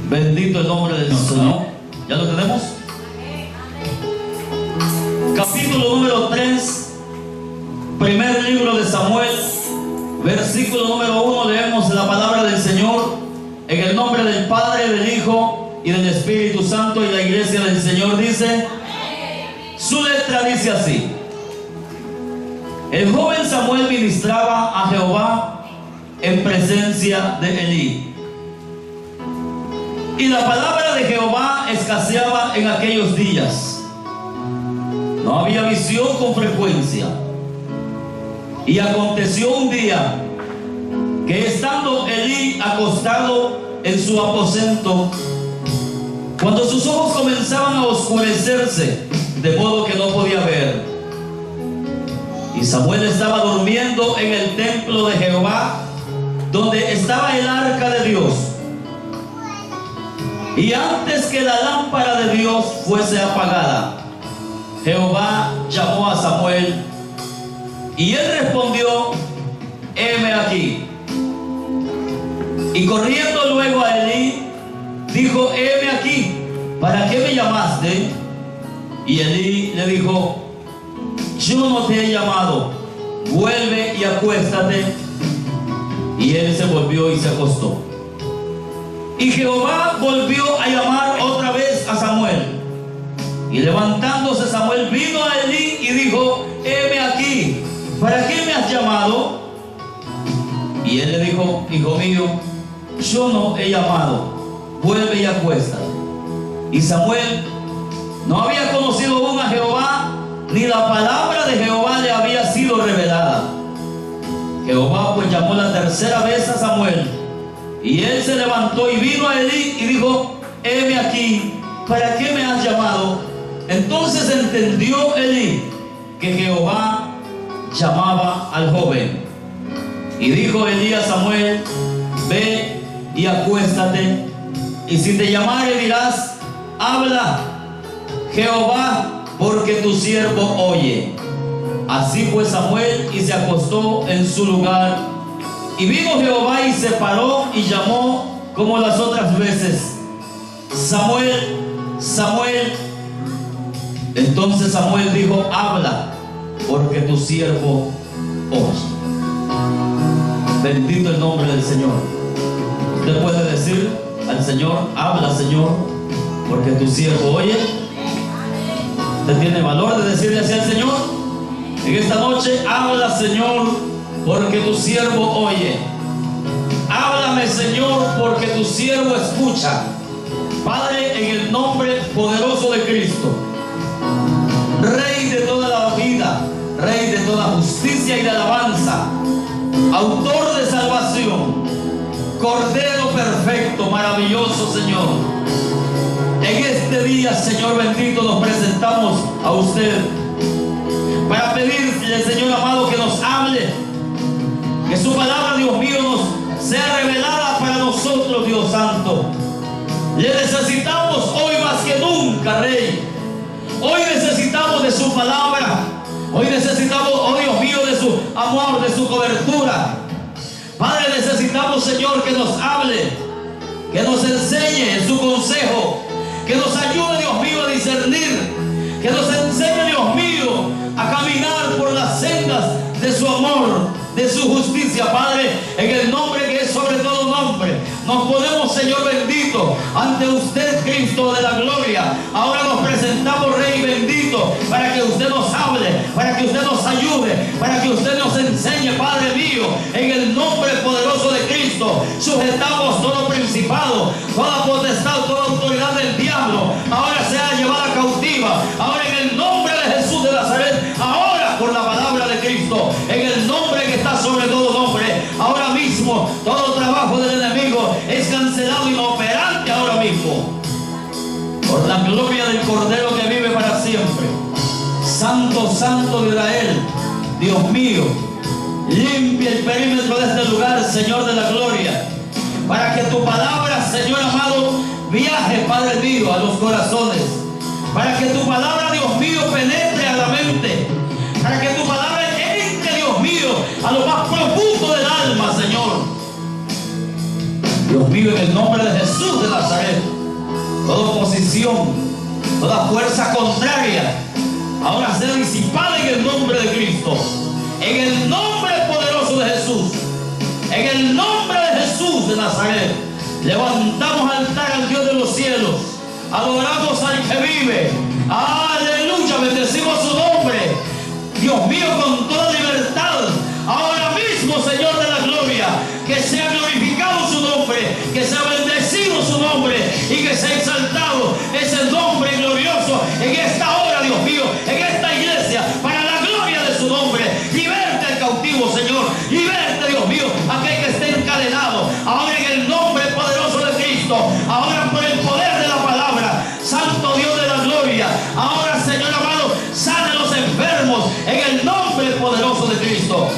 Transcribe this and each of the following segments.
Bendito el nombre del Señor. ¿Ya lo tenemos? Capítulo número 3, primer libro de Samuel, versículo número 1, leemos la palabra del Señor en el nombre del Padre, del Hijo y del Espíritu Santo, y la iglesia del Señor dice, su letra dice así: el joven Samuel ministraba a Jehová en presencia de Elí, y la palabra de Jehová escaseaba en aquellos días. No había visión con frecuencia. Y aconteció un día que, estando Elí acostado en su aposento, cuando sus ojos comenzaban a oscurecerse, de modo que no podía ver, y Samuel estaba durmiendo en el templo de Jehová, donde estaba el arca de Dios, y antes que la lámpara de Dios fuese apagada, Jehová llamó a Samuel, y él respondió: heme aquí. Y corriendo luego a Elí, dijo: heme aquí, ¿para qué me llamaste? Y Elí le dijo: yo no te he llamado, vuelve y acuéstate. Y él se volvió y se acostó. Y Jehová volvió a llamar otra vez a Samuel. Y levantándose Samuel vino a Elí y dijo: heme aquí, ¿para qué me has llamado? Y él le dijo: hijo mío, yo no he llamado, vuelve y acuéstate. Y Samuel no había conocido aún a Jehová, ni la palabra de Jehová le había sido revelada. Jehová pues llamó la tercera vez a Samuel, y él se levantó y vino a Elí y dijo: heme aquí, ¿para qué me has llamado? Entonces entendió Elí que Jehová llamaba al joven. Y dijo Elí a Samuel: ve y acuéstate, y si te llamare dirás: habla Jehová, porque tu siervo oye. Así fue Samuel y se acostó en su lugar. Y vino Jehová y se paró y llamó como las otras veces: Samuel, Samuel. Entonces Samuel dijo: habla, porque tu siervo oye. Bendito el nombre del Señor. Usted puede decir al Señor: habla, Señor, porque tu siervo oye. Usted tiene valor de decirle así al Señor. En esta noche: habla, Señor, porque tu siervo oye. Háblame, Señor, porque tu siervo escucha. Padre, en el nombre poderoso de Cristo, Rey de toda la vida, Rey de toda justicia y de alabanza, Autor de salvación, Cordero perfecto, maravilloso Señor, en este día, Señor bendito, nos presentamos a usted para pedirle, Señor amado, que nos hable, que su palabra, Dios mío, nos sea revelada para nosotros, Dios santo. Le necesitamos hoy más que nunca, Rey. Hoy necesitamos de su palabra. Hoy necesitamos, oh Dios mío, de su amor, de su cobertura. Padre, necesitamos, Señor, que nos hable, que nos enseñe su consejo, que nos ayude, Dios mío, a discernir, que nos enseñe, Dios mío, a caminar por las sendas de su amor, de su justicia. Padre, en el nombre que es sobre todo nombre, nos ponemos, Señor bendito, ante usted, Cristo de la gloria. Ahora nos presentamos, Rey bendito, para que usted nos hable, para que usted nos ayude, para que usted nos enseñe, Padre mío, en el nombre poderoso de Cristo. Sujetamos todo principado, toda potestad, toda autoridad del diablo, ahora sea llevada cautiva, ahora en el nombre de Jesús de Nazaret, ahora por la palabra de Cristo, en el nombre que está sobre todo nombre. Ahora mismo todo trabajo del enemigo es cancelado, inoperante ahora mismo, por la gloria del Cordero que vive para siempre. Santo, Santo de Israel, Dios mío, limpia el perímetro de este lugar, Señor de la gloria, para que tu palabra, Señor amado, viaje, Padre mío, a los corazones, para que tu palabra, Dios mío, penetre a la mente, para que tu palabra entre, Dios mío, a lo más profundo del alma, Señor. Dios mío, en el nombre de Jesús de Nazaret, oposición, toda fuerza contraria, ahora sea disipada en el nombre de Cristo. En el nombre poderoso de Jesús. En el nombre de Jesús de Nazaret. Levantamos altar al Dios de los cielos. Adoramos al que vive. Aleluya. Bendecimos su nombre. Dios mío, con toda libertad. Ahora mismo, Señor de la gloria, que sea glorificado su nombre, que sea bendecido su nombre y que sea exaltado ese nombre glorioso en esta hora, Dios mío, en esta iglesia, para la gloria de su nombre. Liberte al cautivo, Señor. Liberte, Dios mío, aquel que esté encadenado. Ahora en el nombre poderoso de Cristo. Ahora por el poder de la palabra. Santo Dios de la gloria. Ahora, Señor amado, sane a los enfermos en el nombre poderoso de Cristo.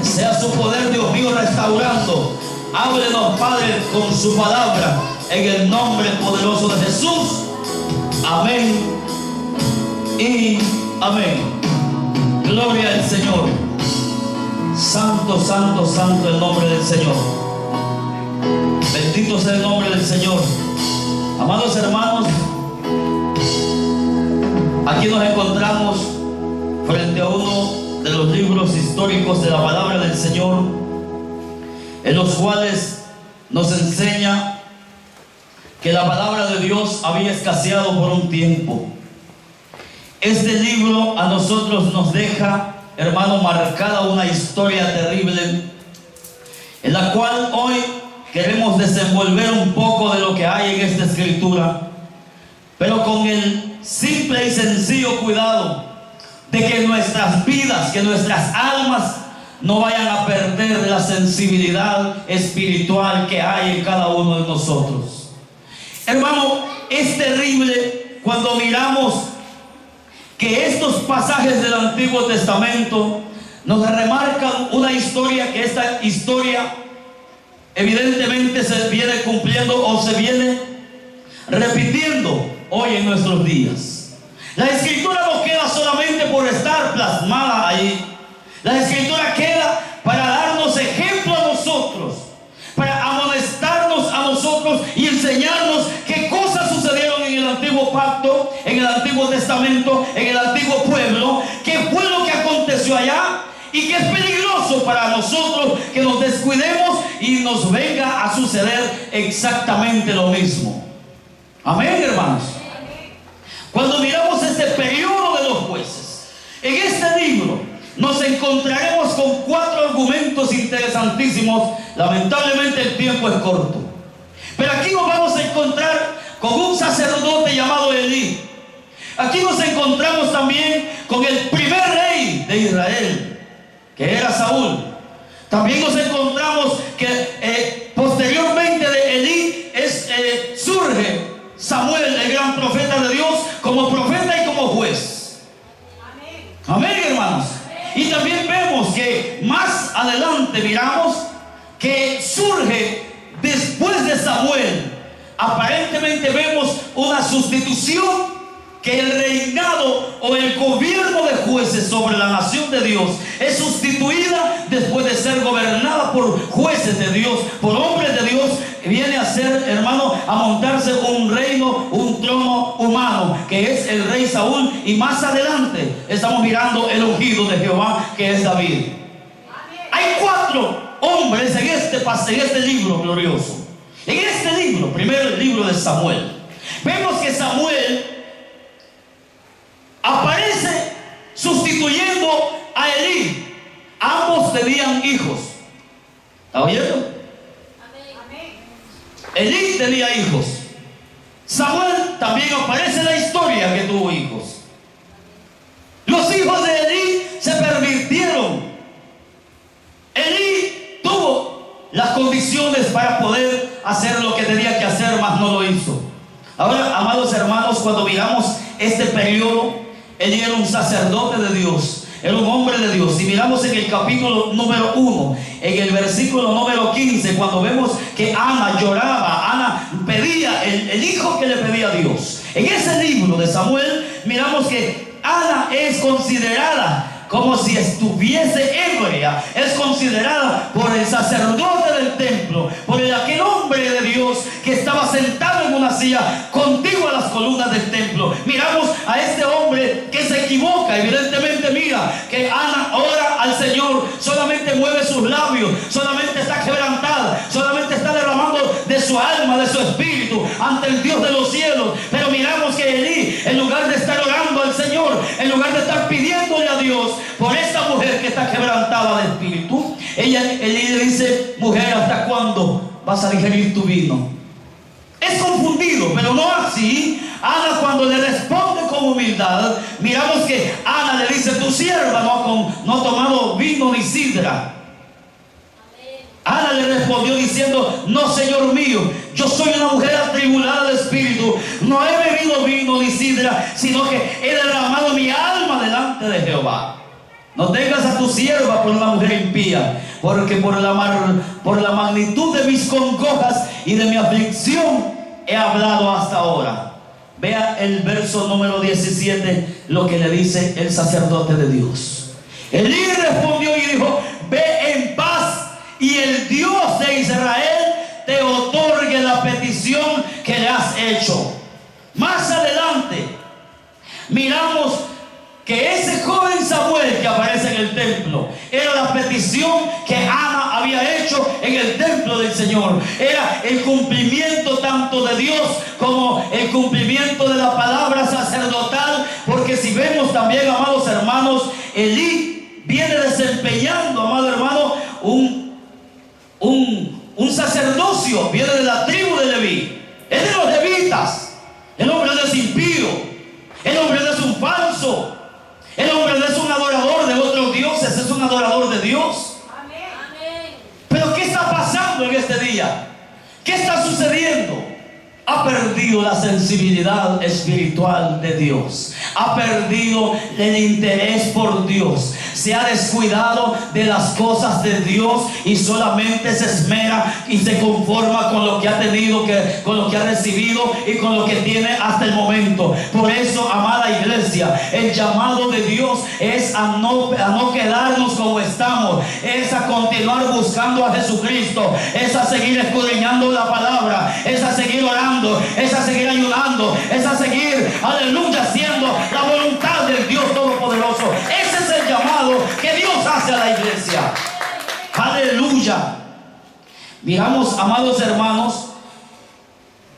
Sea su poder, Dios mío, restaurando. Háblenos, Padre, con su palabra, en el nombre poderoso de Jesús. Amén y amén. Gloria al Señor. Santo, santo, santo el nombre del Señor. Bendito sea el nombre del Señor. Amados hermanos, aquí nos encontramos frente a uno de los libros históricos de la palabra del Señor, en los cuales nos enseña que la palabra de Dios había escaseado por un tiempo. Este libro a nosotros nos deja, hermano, marcada una historia terrible, en la cual hoy queremos desenvolver un poco de lo que hay en esta escritura, pero con el simple y sencillo cuidado de que nuestras vidas, que nuestras almas no vayan a perder la sensibilidad espiritual que hay en cada uno de nosotros. Hermano, es terrible cuando miramos que estos pasajes del Antiguo Testamento nos remarcan una historia, que esta historia evidentemente se viene cumpliendo o se viene repitiendo hoy en nuestros días. La escritura no queda solamente por estar plasmada ahí. La escritura queda para darnos ejemplo a nosotros, para amonestarnos a nosotros y enseñarnos qué cosas sucedieron en el antiguo pacto, en el Antiguo Testamento, en el antiguo pueblo, qué fue lo que aconteció allá y que es peligroso para nosotros que nos descuidemos y nos venga a suceder exactamente lo mismo. Amén, hermanos. Cuando miramos este periodo de los jueces, en este libro nos encontraremos con 4 argumentos interesantísimos. Lamentablemente el tiempo es corto, pero aquí nos vamos a encontrar con un sacerdote llamado Elí. Aquí nos encontramos también con el primer rey de Israel, que era Saúl. También nos encontramos que posteriormente de Elí surge Samuel, el gran profeta de Dios, como profeta y como juez. Amén, hermanos. Y también vemos que más adelante miramos que surge después de Samuel. Aparentemente vemos una sustitución, que el reinado o el gobierno de jueces sobre la nación de Dios es sustituida después de ser gobernada por jueces de Dios, por hombres de Dios. Viene a ser, hermano, a montarse un reino, un trono humano, que es el rey Saúl, y más adelante estamos mirando el ungido de Jehová, que es David. Hay 4 hombres en este libro glorioso. En este libro, primer libro de Samuel, vemos que Samuel aparece sustituyendo a Elí. Ambos tenían hijos. ¿Está oyendo? Elí tenía hijos. Samuel también aparece en la historia que tuvo hijos. Los hijos de Elí se pervirtieron. Elí tuvo las condiciones para poder hacer lo que tenía que hacer, mas no lo hizo. Ahora, amados hermanos, cuando miramos este periodo, Elí era un sacerdote de Dios, era un hombre de Dios. Y miramos en el capítulo número 1, en el versículo número 15, cuando vemos que Ana lloraba, Ana pedía el hijo que le pedía a Dios. En ese libro de Samuel miramos que Ana es considerada como si estuviese ebria. Es considerada por el sacerdote del templo, por aquel hombre de Dios que estaba sentado en una hacía contigo a las columnas del templo. Miramos a este hombre que se equivoca. Evidentemente, mira que Ana ora al Señor, solamente mueve sus labios, solamente está quebrantada, solamente está derramando de su alma, de su espíritu ante el Dios de los cielos. Pero miramos que Elí, en lugar de estar orando al Señor, en lugar de estar pidiéndole a Dios por esta mujer que está quebrantada de espíritu, Elí le dice: mujer, ¿hasta cuándo vas a digerir tu vino? Es confundido, pero no así. Ana, cuando le responde con humildad, miramos que Ana le dice: tu sierva no ha tomado vino ni sidra. Ana le respondió diciendo: no, Señor mío, yo soy una mujer atribulada de espíritu, no he bebido vino ni sidra, sino que he derramado mi alma delante de Jehová. No tengas a tu sierva por una mujer impía, porque por la magnitud de mis congojas y de mi aflicción he hablado hasta ahora. Vea el verso número 17, lo que le dice el sacerdote de Dios. Elí respondió y dijo: ve en paz, y el Dios de Israel te otorgue la petición que le has hecho. Más adelante miramos que ese joven Samuel que aparece en el templo era la petición que Ana había hecho en el templo del Señor. Era el cumplimiento tanto de Dios como el cumplimiento de la palabra sacerdotal, porque si vemos también, amados hermanos, Elí viene desempeñando, amado hermano, un sacerdocio, viene de la tribu de Leví, es de los levitas. El hombre no es impío, el hombre no es un falso, el hombre no es un adorador de otros dioses, es un adorador de Dios. Amén. Pero ¿qué está pasando en este día? ¿Qué está sucediendo? Ha perdido la sensibilidad espiritual de Dios, ha perdido el interés por Dios, se ha descuidado de las cosas de Dios y solamente se esmera y se conforma con lo que ha tenido, con lo que ha recibido y con lo que tiene hasta el momento. Por eso, amada iglesia, el llamado de Dios es a no quedarnos como estamos, es a continuar buscando a Jesucristo, es a seguir escudriñando la palabra, es a seguir orando, es a seguir ayudando, es a seguir, aleluya, haciendo la voluntad del Dios Todopoderoso. Ese es el llamado que Dios hace a la iglesia. Aleluya. Miramos, amados hermanos,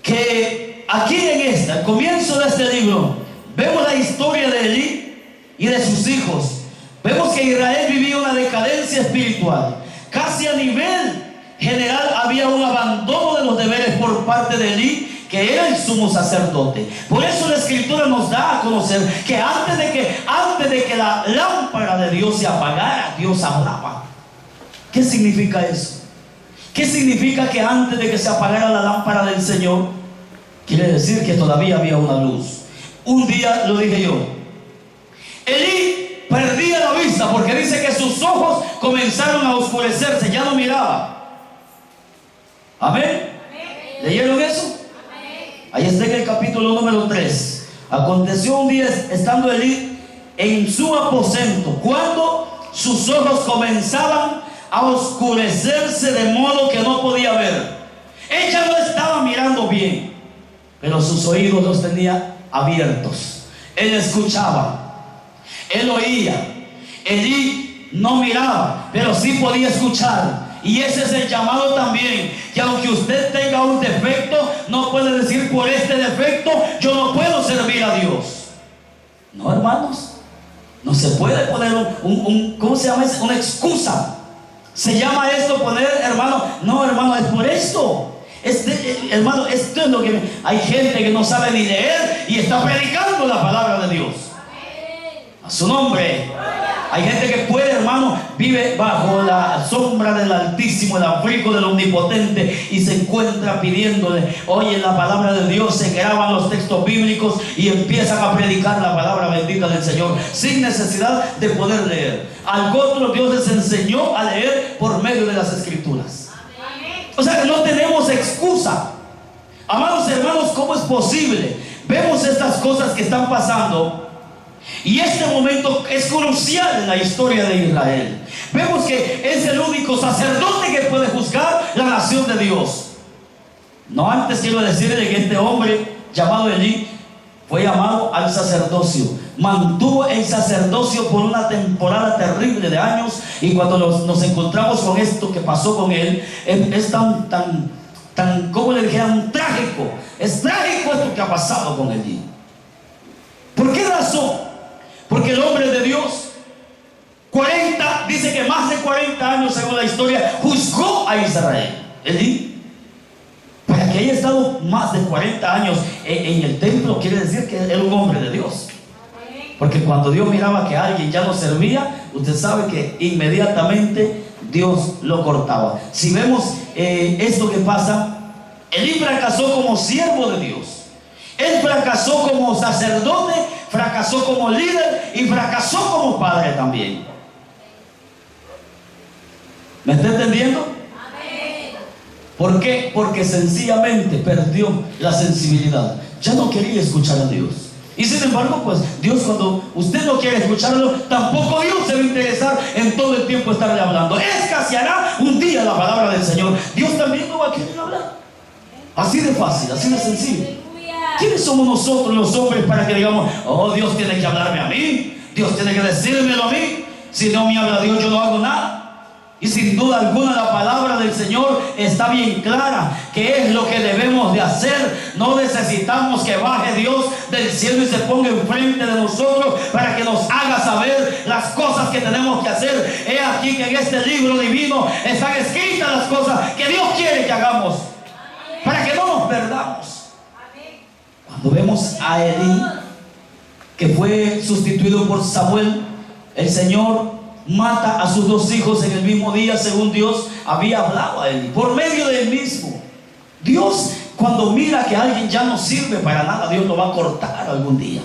que aquí en el comienzo de este libro, vemos la historia de Elí y de sus hijos. Vemos que Israel vivía una decadencia espiritual. Casi a nivel general había un abandono de los deberes por parte de Elí, que era el sumo sacerdote. Por eso la escritura nos da a conocer que antes de que la lámpara de Dios se apagara, Dios hablaba. ¿Qué significa eso? ¿Qué significa que antes de que se apagara la lámpara del Señor? Quiere decir que todavía había una luz. Un día, lo dije yo, Elí perdía la vista porque dice que sus ojos comenzaron a oscurecerse, ya no miraba. Amén. ¿Leyeron eso? Ahí está en el capítulo número 3. Aconteció un día, estando Elí en su aposento, cuando sus ojos comenzaban a oscurecerse de modo que no podía ver. Ella no estaba mirando bien, pero sus oídos los tenía abiertos. Él escuchaba, él oía. Elí no miraba, pero sí podía escuchar. Y ese es el llamado también, que aunque usted tenga un defecto, no puede decir: por este defecto yo no puedo servir a Dios. No, hermanos, no se puede poner ¿cómo se llama eso? Una excusa. Se llama esto poner, hermano, no, hermano, es por esto. Hermano, esto es lo que hay gente que no sabe ni leer y está predicando la palabra de Dios. A su nombre. Hay gente que puede, hermano, vive bajo la sombra del Altísimo, el abrigo del Omnipotente, y se encuentra pidiéndole, oye la palabra de Dios, se graban los textos bíblicos y empiezan a predicar la palabra bendita del Señor sin necesidad de poder leer. Al otro Dios les enseñó a leer por medio de las Escrituras. O sea que no tenemos excusa. Amados hermanos, ¿cómo es posible? Vemos estas cosas que están pasando. Y este momento es crucial en la historia de Israel. Vemos que es el único sacerdote que puede juzgar la nación de Dios. No antes quiero decirle que este hombre llamado Elí fue llamado al sacerdocio. Mantuvo el sacerdocio por una temporada terrible de años. Y cuando nos encontramos con esto que pasó con él, es tan, como le dijeran, trágico. Es trágico esto que ha pasado con Elí. ¿Por qué razón? Porque el hombre de Dios, dice que más de 40 años según la historia, juzgó a Israel. Elí, para que haya estado más de 40 años en el templo, quiere decir que era un hombre de Dios. Porque cuando Dios miraba que alguien ya no servía, usted sabe que inmediatamente Dios lo cortaba. Si vemos esto que pasa, Elí fracasó como siervo de Dios. Él fracasó como sacerdote, fracasó como líder y fracasó como padre también. ¿Me está entendiendo? ¿Por qué? Porque sencillamente perdió la sensibilidad. Ya no quería escuchar a Dios. Y sin embargo, pues Dios, cuando usted no quiere escucharlo, tampoco Dios se va a interesar en todo el tiempo estarle hablando. Escaseará un día la palabra del Señor. Dios también no va a querer hablar. Así de fácil, así de sencillo. ¿Quiénes somos nosotros los hombres para que digamos, oh, Dios tiene que hablarme a mí, Dios tiene que decírmelo a mí? Si no me habla Dios, yo no hago nada. Y sin duda alguna la palabra del Señor está bien clara, que es lo que debemos de hacer. No necesitamos que baje Dios del cielo y se ponga enfrente de nosotros para que nos haga saber las cosas que tenemos que hacer. He aquí que en este libro divino están escritas las cosas que Dios quiere que hagamos, para que no nos perdamos. Cuando vemos a Elí, que fue sustituido por Samuel, el Señor mata a sus 2 hijos en el mismo día, según Dios había hablado a Elí, por medio del mismo. Dios, cuando mira que alguien ya no sirve para nada, Dios lo va a cortar algún día.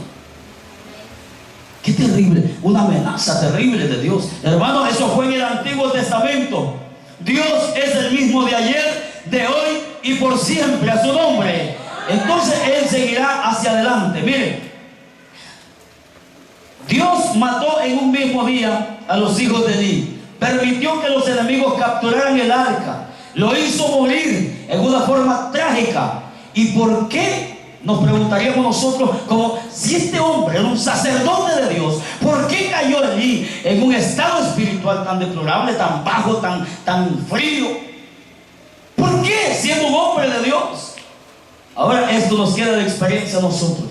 Qué terrible, una amenaza terrible de Dios. Hermano, eso fue en el Antiguo Testamento. Dios es el mismo de ayer, de hoy y por siempre, a su nombre. Entonces Él seguirá hacia adelante. Miren, Dios mató en un mismo día a los hijos de Elí. Permitió que los enemigos capturaran el arca. Lo hizo morir en una forma trágica. ¿Y por qué? Nos preguntaríamos nosotros, como si este hombre era un sacerdote de Dios, ¿por qué cayó Elí en un estado espiritual tan deplorable, tan bajo, tan frío? ¿Por qué? Siendo un hombre de Dios. Ahora esto nos queda de experiencia a nosotros.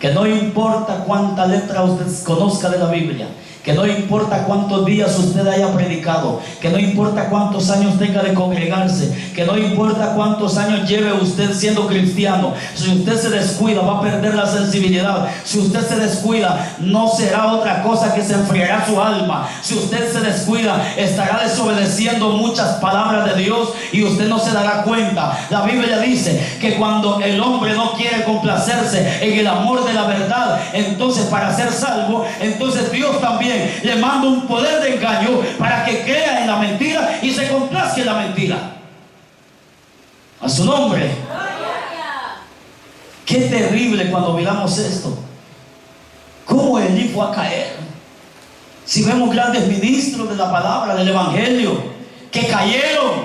Que no importa cuánta letra usted conozca de la Biblia, que no importa cuántos días usted haya predicado, que no importa cuántos años tenga de congregarse, que no importa cuántos años lleve usted siendo cristiano, si usted se descuida va a perder la sensibilidad. Si usted se descuida, no será otra cosa que se enfriará su alma. Si usted se descuida, estará desobedeciendo muchas palabras de Dios y usted no se dará cuenta. La Biblia dice que cuando el hombre no quiere complacerse en el amor de la verdad, entonces para ser salvo, entonces Dios también le manda un poder de engaño para que crea en la mentira y se complazca en la mentira. A su nombre. Qué terrible cuando miramos esto. ¿Cómo Elí fue a caer? Si vemos grandes ministros de la palabra, del evangelio, que cayeron.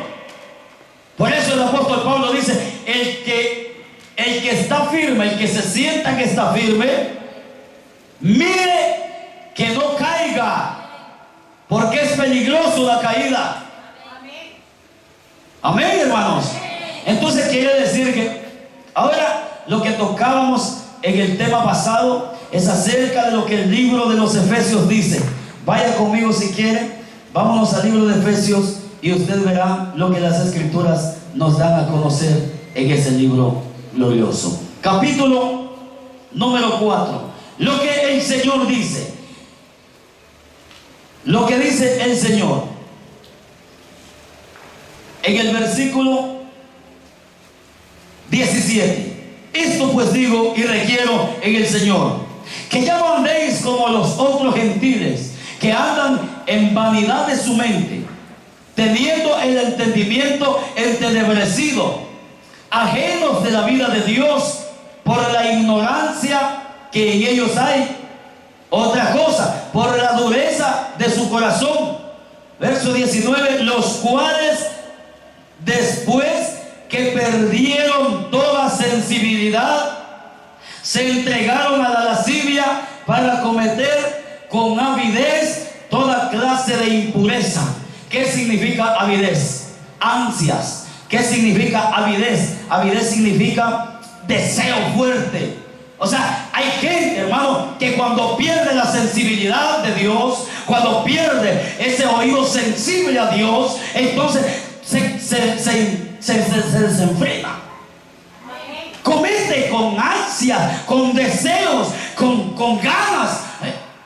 Por eso el apóstol Pablo dice, el que está firme, el que se sienta que está firme, mire que no caiga, porque es peligroso la caída. Amén, hermanos. Entonces quiere decir que ahora lo que tocábamos en el tema pasado es acerca de lo que el libro de los Efesios dice. Vaya conmigo si quiere, vámonos al libro de Efesios y usted verá lo que las Escrituras nos dan a conocer en ese libro glorioso. Capítulo número 4. Lo que el Señor dice. Lo que dice el Señor en el versículo 17. Esto pues digo y requiero en el Señor, que ya no andéis como los otros gentiles, que andan en vanidad de su mente, teniendo el entendimiento entenebrecido, ajenos de la vida de Dios por la ignorancia que en ellos hay. Otra cosa, por la dureza de su corazón. Verso 19, los cuales después que perdieron toda sensibilidad, se entregaron a la lascivia para cometer con avidez toda clase de impureza. ¿Qué significa avidez? Ansias. ¿Qué significa avidez? Avidez significa deseo fuerte. O sea, hay gente, hermano, que cuando pierde la sensibilidad de Dios, cuando pierde ese oído sensible a Dios, entonces se desenfrena. Comete con ansia, con deseos, con ganas,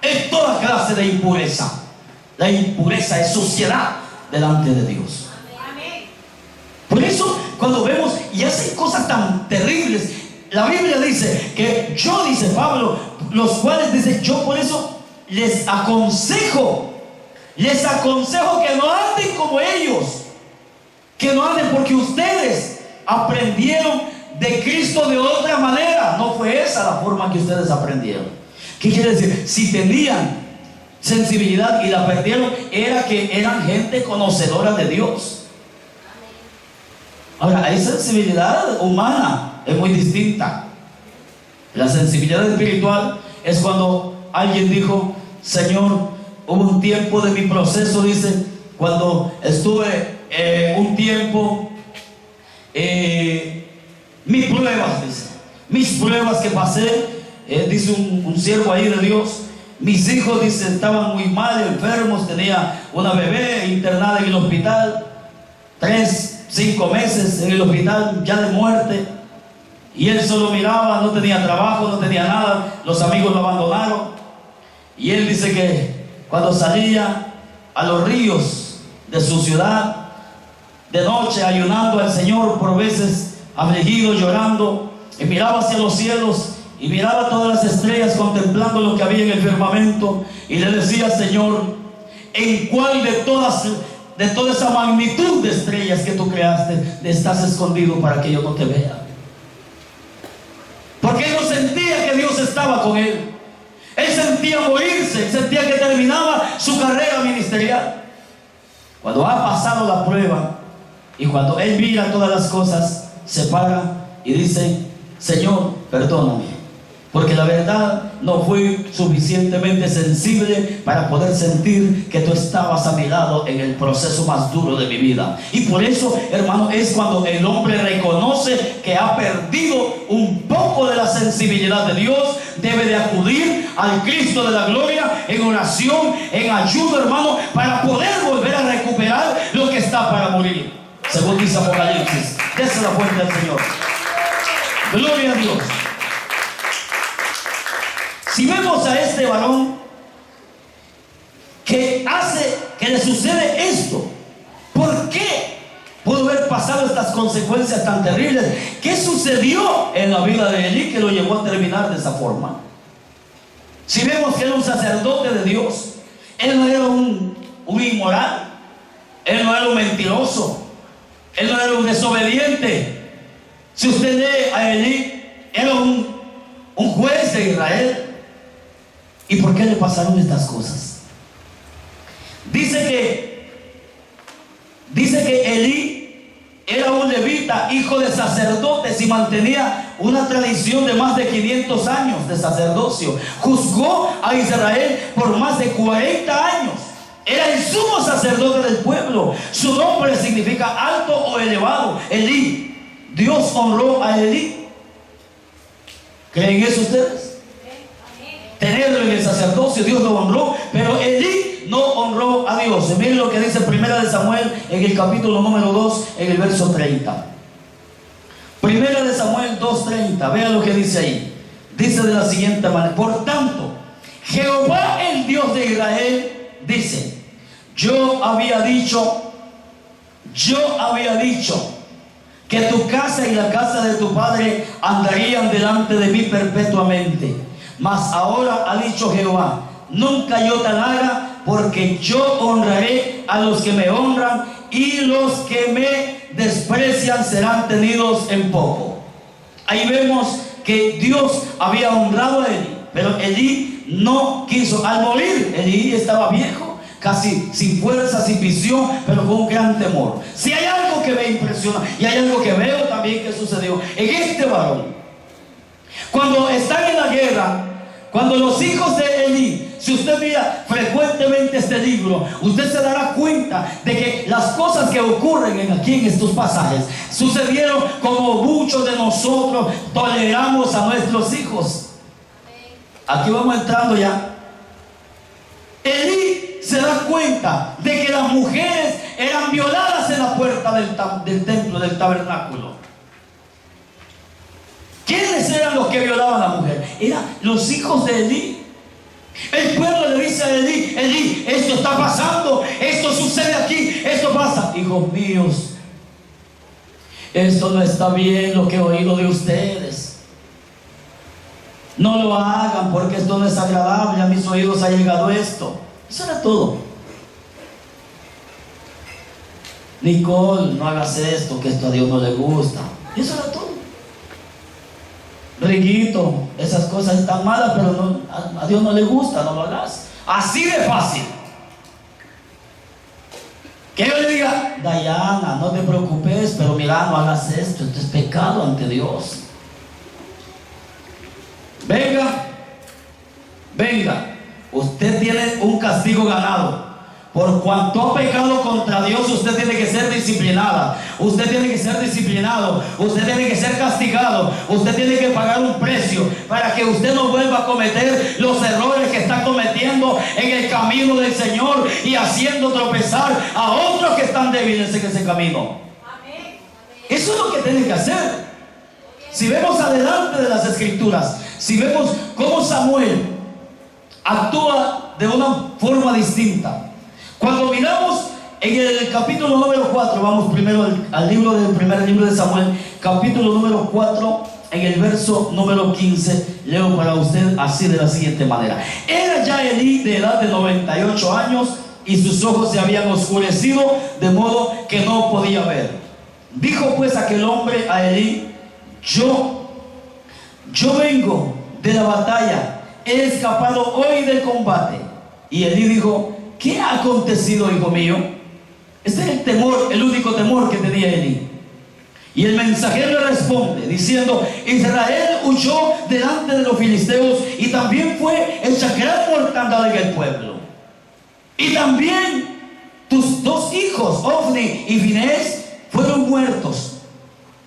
en toda clase de impureza. La impureza es suciedad delante de Dios. Por eso, cuando vemos y hacen cosas tan terribles, la Biblia dice que yo, dice Pablo, los cuales dice, yo por eso les aconsejo que no anden como ellos, que no anden, porque ustedes aprendieron de Cristo de otra manera. No fue esa la forma que ustedes aprendieron. ¿Qué quiere decir? Si tenían sensibilidad y la perdieron, era que eran gente conocedora de Dios. Ahora, hay sensibilidad humana, es muy distinta. La sensibilidad espiritual es cuando alguien dijo, Señor, hubo un tiempo de mi proceso, dice, cuando estuve un tiempo, mis pruebas que pasé, dice un siervo ahí de Dios, mis hijos, dice, estaban muy mal, enfermos, tenía una bebé internada en el hospital, 5 meses en el hospital, ya de muerte, y él solo miraba, no tenía trabajo, no tenía nada, los amigos lo abandonaron, y él dice que cuando salía a los ríos de su ciudad, de noche ayunando al Señor, por veces afligido, llorando, y miraba hacia los cielos, y miraba todas las estrellas, contemplando lo que había en el firmamento, y le decía, Señor, ¿en cuál de toda esa magnitud de estrellas que tú creaste estás escondido para que yo no te vea? Porque él no sentía que Dios estaba con él. Él sentía morirse, él sentía que terminaba su carrera ministerial. Cuando ha pasado la prueba y cuando él mira todas las cosas, se para y dice, Señor, perdóname, porque la verdad no fui suficientemente sensible para poder sentir que tú estabas a mi lado en el proceso más duro de mi vida. Y por eso, hermano, es cuando el hombre reconoce que ha perdido un poco de la sensibilidad de Dios, debe de acudir al Cristo de la gloria en oración, en ayuno, hermano, para poder volver a recuperar lo que está para morir, según dice Apocalipsis. Dese la fuente al Señor. Gloria a Dios. Si vemos a este varón que le sucede esto, ¿por qué pudo haber pasado estas consecuencias tan terribles? ¿Qué sucedió en la vida de Elí que lo llevó a terminar de esa forma? Si vemos que era un sacerdote de Dios, él no era un inmoral, él no era un mentiroso, él no era un desobediente. Si usted lee a Elí, era un juez de Israel. ¿Y por qué le pasaron estas cosas? Dice que Elí era un levita, hijo de sacerdotes, y mantenía una tradición de más de 500 años de sacerdocio. Juzgó a Israel por más de 40 años. Era el sumo sacerdote del pueblo. Su nombre significa alto o elevado, Elí. Dios honró a Elí. ¿Creen eso ustedes? Tenerlo en el sacerdocio, Dios lo honró, pero Elí no honró a Dios. Miren lo que dice 1 Samuel en el capítulo número 2, en el verso 30. 1 Samuel 2:30, vean lo que dice ahí. Dice de la siguiente manera: por tanto, Jehová el Dios de Israel dice, yo había dicho que tu casa y la casa de tu padre andarían delante de mí perpetuamente. Mas ahora ha dicho Jehová, nunca yo tal haga, porque yo honraré a los que me honran, y los que me desprecian serán tenidos en poco. Ahí vemos que Dios había honrado a Elí, pero Elí no quiso. Al morir, Elí estaba viejo, casi sin fuerza, sin visión, pero con un gran temor. Si hay algo que me impresiona, y hay algo que veo también que sucedió en este varón, cuando están en la guerra, cuando los hijos de Elí, si usted mira frecuentemente este libro, usted se dará cuenta de que las cosas que ocurren aquí en estos pasajes sucedieron como muchos de nosotros toleramos a nuestros hijos. Aquí vamos entrando ya. Elí se da cuenta de que las mujeres eran violadas en la puerta del templo, del tabernáculo. ¿Quiénes eran los que violaban a la mujer? Eran los hijos de Elí. El pueblo le dice a Elí: Elí, esto está pasando, esto sucede aquí, esto pasa. Hijos míos, esto no está bien, lo que he oído de ustedes. No lo hagan porque esto no es agradable, a mis oídos ha llegado esto. Eso era todo. Nicole, no hagas esto, que esto a Dios no le gusta. Eso era todo. Riguito, esas cosas están malas, pero no, a Dios no le gusta, no lo hagas. Así de fácil. Que yo le diga: Dayana, no te preocupes, pero mira, no hagas esto es pecado ante Dios. Venga, usted tiene un castigo ganado. Por cuanto ha pecado contra Dios, usted tiene que ser disciplinada. Usted tiene que ser disciplinado. Usted tiene que ser castigado. Usted tiene que pagar un precio para que usted no vuelva a cometer los errores que está cometiendo en el camino del Señor y haciendo tropezar a otros que están débiles en ese camino. Eso es lo que tiene que hacer. Si vemos adelante de las Escrituras, si vemos cómo Samuel actúa de una forma distinta. Cuando miramos en el capítulo número 4, vamos primero al libro del primer libro de Samuel, capítulo número 4, en el verso número 15, leo para usted así de la siguiente manera: era ya Elí de edad de 98 años y sus ojos se habían oscurecido de modo que no podía ver. Dijo pues aquel hombre a Elí: yo vengo de la batalla, he escapado hoy del combate. Y Elí dijo: ¿qué ha acontecido, hijo mío? Este es el temor, el único temor que tenía Elí. Y el mensajero le responde diciendo: Israel huyó delante de los filisteos y también fue hecha gran mortandad en el pueblo. Y también tus dos hijos, Ofni y Finehés, fueron muertos.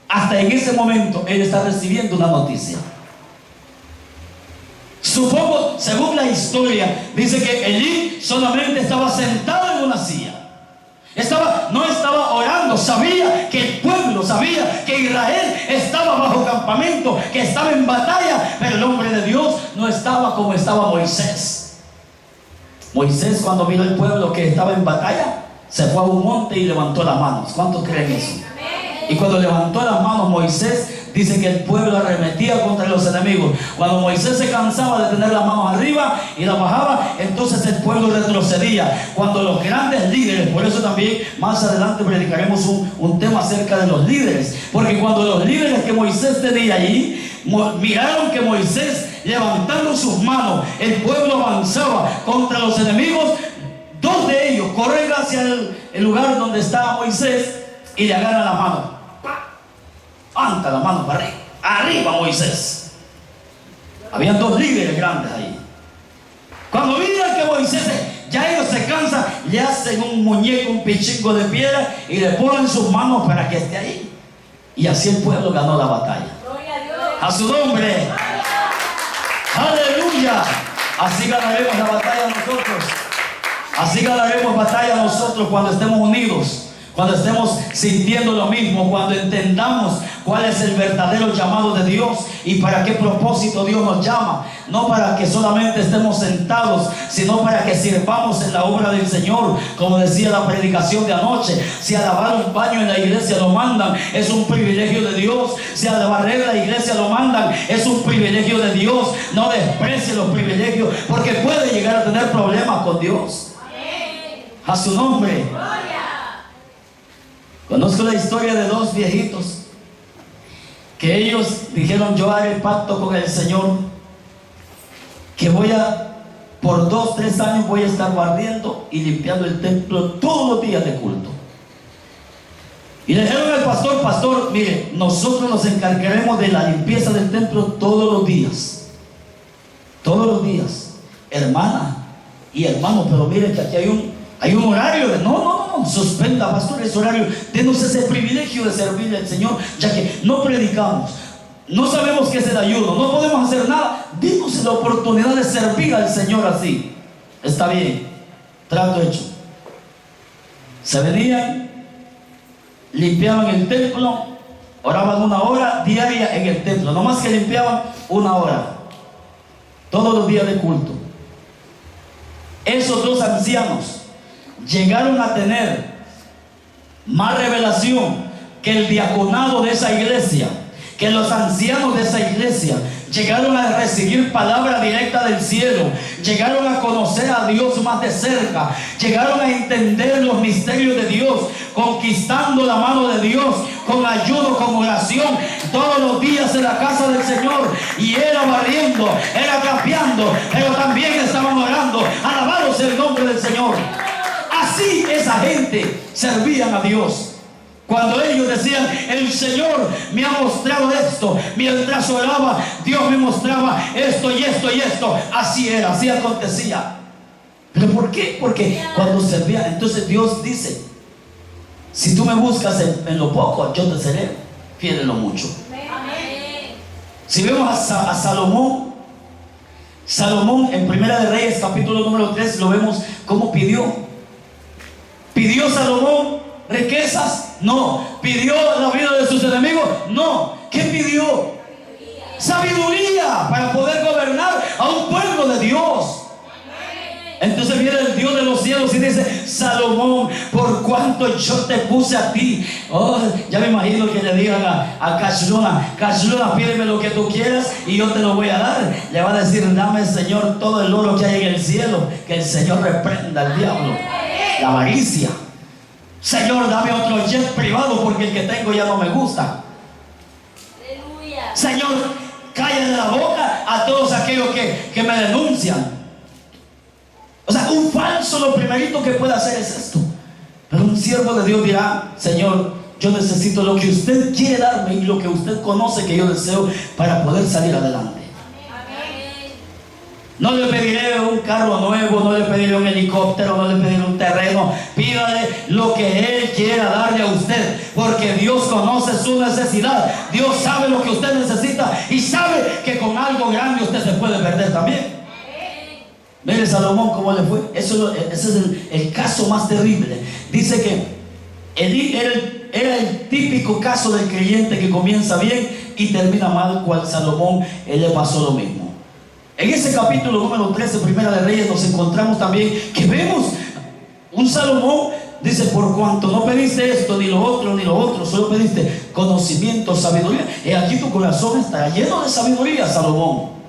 Hasta en ese momento él está recibiendo una noticia. Supongo, según la historia, dice que Elí solamente estaba sentado en una silla. No estaba orando. Sabía que el pueblo, sabía que Israel estaba bajo campamento, que estaba en batalla, pero el hombre de Dios no estaba como estaba Moisés. Moisés, cuando vio el pueblo que estaba en batalla, se fue a un monte y levantó las manos. ¿Cuántos creen eso? Y cuando levantó las manos Moisés, dice que el pueblo arremetía contra los enemigos. Cuando Moisés se cansaba de tener las manos arriba y las bajaba, entonces el pueblo retrocedía. Cuando los grandes líderes, por eso también más adelante predicaremos un tema acerca de los líderes, porque cuando los líderes que Moisés tenía allí miraron que Moisés levantando sus manos, el pueblo avanzaba contra los enemigos, dos de ellos corren hacia el lugar donde estaba Moisés y le agarran la mano. Levanta la mano para arriba. Arriba Moisés. Habían dos líderes grandes ahí. Cuando miran que Moisés, ya ellos se cansan, le hacen un muñeco, un pichingo de piedra y le ponen sus manos para que esté ahí. Y así el pueblo ganó la batalla. A su nombre. Aleluya. Así ganaremos la batalla nosotros. Así ganaremos batalla nosotros cuando estemos unidos. Cuando estemos sintiendo lo mismo, cuando entendamos cuál es el verdadero llamado de Dios y para qué propósito Dios nos llama. No para que solamente estemos sentados, sino para que sirvamos en la obra del Señor. Como decía la predicación de anoche, si a lavar un baño en la iglesia lo mandan, es un privilegio de Dios. Si a barrer la iglesia lo mandan, es un privilegio de Dios. No desprecie los privilegios, porque puede llegar a tener problemas con Dios. A su nombre. Conozco la historia de dos viejitos que ellos dijeron: yo haré pacto con el Señor, que voy a por 2, 3 años voy a estar barriendo y limpiando el templo todos los días de culto. Y le dijeron al pastor: pastor, mire, nosotros nos encargaremos de la limpieza del templo todos los días. Todos los días. Hermana y hermano, pero mire que aquí hay un horario. No, suspenda, pastor, ese horario. Denos ese privilegio de servirle al Señor, ya que no predicamos, no sabemos qué es el ayuno, no podemos hacer nada. Denos la oportunidad de servir al Señor así. Está bien, trato hecho. Se venían, limpiaban el templo, oraban 1 hora diaria en el templo, no más que limpiaban 1 hora, todos los días de culto. Esos 2 ancianos llegaron a tener más revelación que el diaconado de esa iglesia, que los ancianos de esa iglesia. Llegaron a recibir palabra directa del cielo, llegaron a conocer a Dios más de cerca, llegaron a entender los misterios de Dios, conquistando la mano de Dios con ayuno, con oración, todos los días en la casa del Señor. Y era barriendo, era trapeando, pero también estaban orando. Alabados el nombre del Señor. Así esa gente servían a Dios. Cuando ellos decían: el Señor me ha mostrado esto, mientras oraba, Dios me mostraba esto y esto y esto. Así era, así acontecía. ¿Pero por qué? Porque cuando servían, entonces Dios dice: si tú me buscas en lo poco, yo te seré fiel en lo mucho. Si vemos a Salomón en Primera de Reyes, capítulo número 3, lo vemos cómo pidió Salomón riquezas, no. Pidió la vida de sus enemigos, no. ¿Qué pidió? Sabiduría para poder gobernar a un pueblo de Dios. Entonces viene el Dios de los cielos y dice: Salomón, por cuanto yo te puse a ti. Oh, ya me imagino que le digan a Cashluna: Cashluna, pídeme lo que tú quieras y yo te lo voy a dar. Le va a decir: dame, Señor, todo el oro que hay en el cielo. Que el Señor reprenda al diablo, la avaricia. Señor, dame otro jet privado porque el que tengo ya no me gusta. Aleluya. Señor, cállale la boca a todos aquellos que me denuncian. O sea, un falso lo primerito que puede hacer es esto. Pero un siervo de Dios dirá: Señor, yo necesito lo que usted quiere darme y lo que usted conoce que yo deseo para poder salir adelante. No le pediré un carro nuevo, no le pediré un helicóptero, no le pediré un terreno. Pídale lo que Él quiera darle a usted, porque Dios conoce su necesidad. Dios sabe lo que usted necesita y sabe que con algo grande usted se puede perder también. Mire Salomón cómo le fue. Ese es el caso más terrible. Dice que era el típico caso del creyente que comienza bien y termina mal. Cual Salomón, él le pasó lo mismo. En ese capítulo número 13, Primera de Reyes, nos encontramos también que vemos un Salomón. Dice: por cuanto no pediste esto, ni lo otro, solo pediste conocimiento, sabiduría. Y aquí tu corazón estará lleno de sabiduría, Salomón.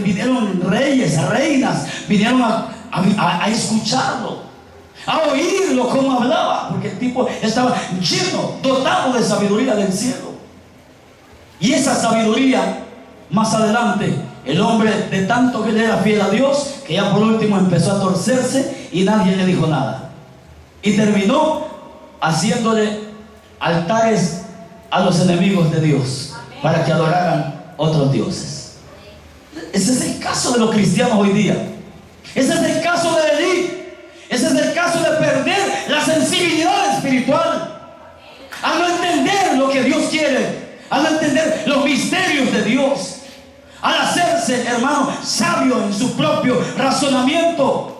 Vinieron reyes, reinas, vinieron a escucharlo, a oírlo como hablaba, porque el tipo estaba lleno, dotado de sabiduría del cielo. Y esa sabiduría, más adelante, el hombre, de tanto que le era fiel a Dios, que ya por último empezó a torcerse y nadie le dijo nada, y terminó haciéndole altares a los enemigos de Dios para que adoraran otros dioses. Ese es el caso de los cristianos hoy día. Ese es el caso de Elí. Ese es el caso de perder la sensibilidad espiritual, a no entender lo que Dios quiere, a no entender los misterios de Dios, al hacerse, hermano, sabio en su propio razonamiento.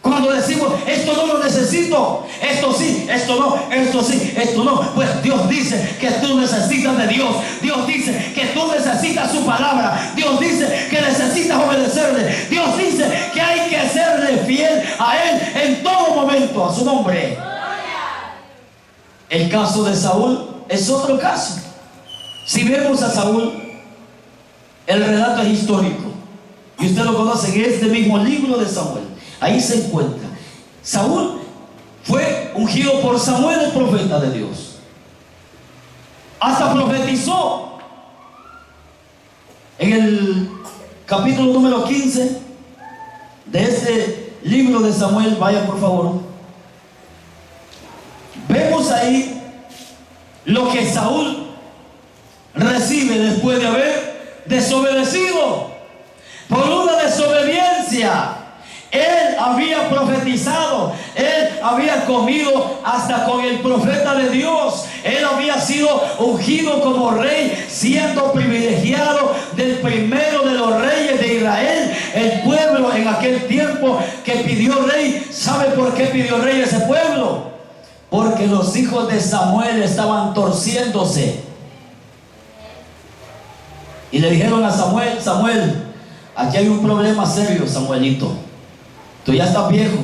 Cuando decimos: esto no lo necesito, esto sí, esto no, esto sí, esto no, pues Dios dice que tú necesitas de Dios. Dios dice que tú necesitas su palabra. Dios dice que necesitas obedecerle. Dios dice que hay que serle fiel a Él en todo momento, a su nombre. El caso de Saúl es otro caso. Si vemos a Saúl, el relato es histórico y usted lo conoce en este mismo libro de Samuel. Ahí se encuentra. Saúl fue ungido por Samuel, el profeta de Dios. Hasta profetizó en capítulo número 15 de este libro de Samuel. Vaya por favor. Vemos ahí lo que Saúl recibe después de haber desobedecido. Por una desobediencia, él había profetizado, él había comido hasta con el profeta de Dios, él había sido ungido como rey, siendo privilegiado del primero de los reyes de Israel. El pueblo en aquel tiempo que pidió rey, ¿sabe por qué pidió rey ese pueblo? Porque los hijos de Samuel estaban torciéndose y le dijeron a Samuel: Samuel, aquí hay un problema serio, Samuelito. Tú ya estás viejo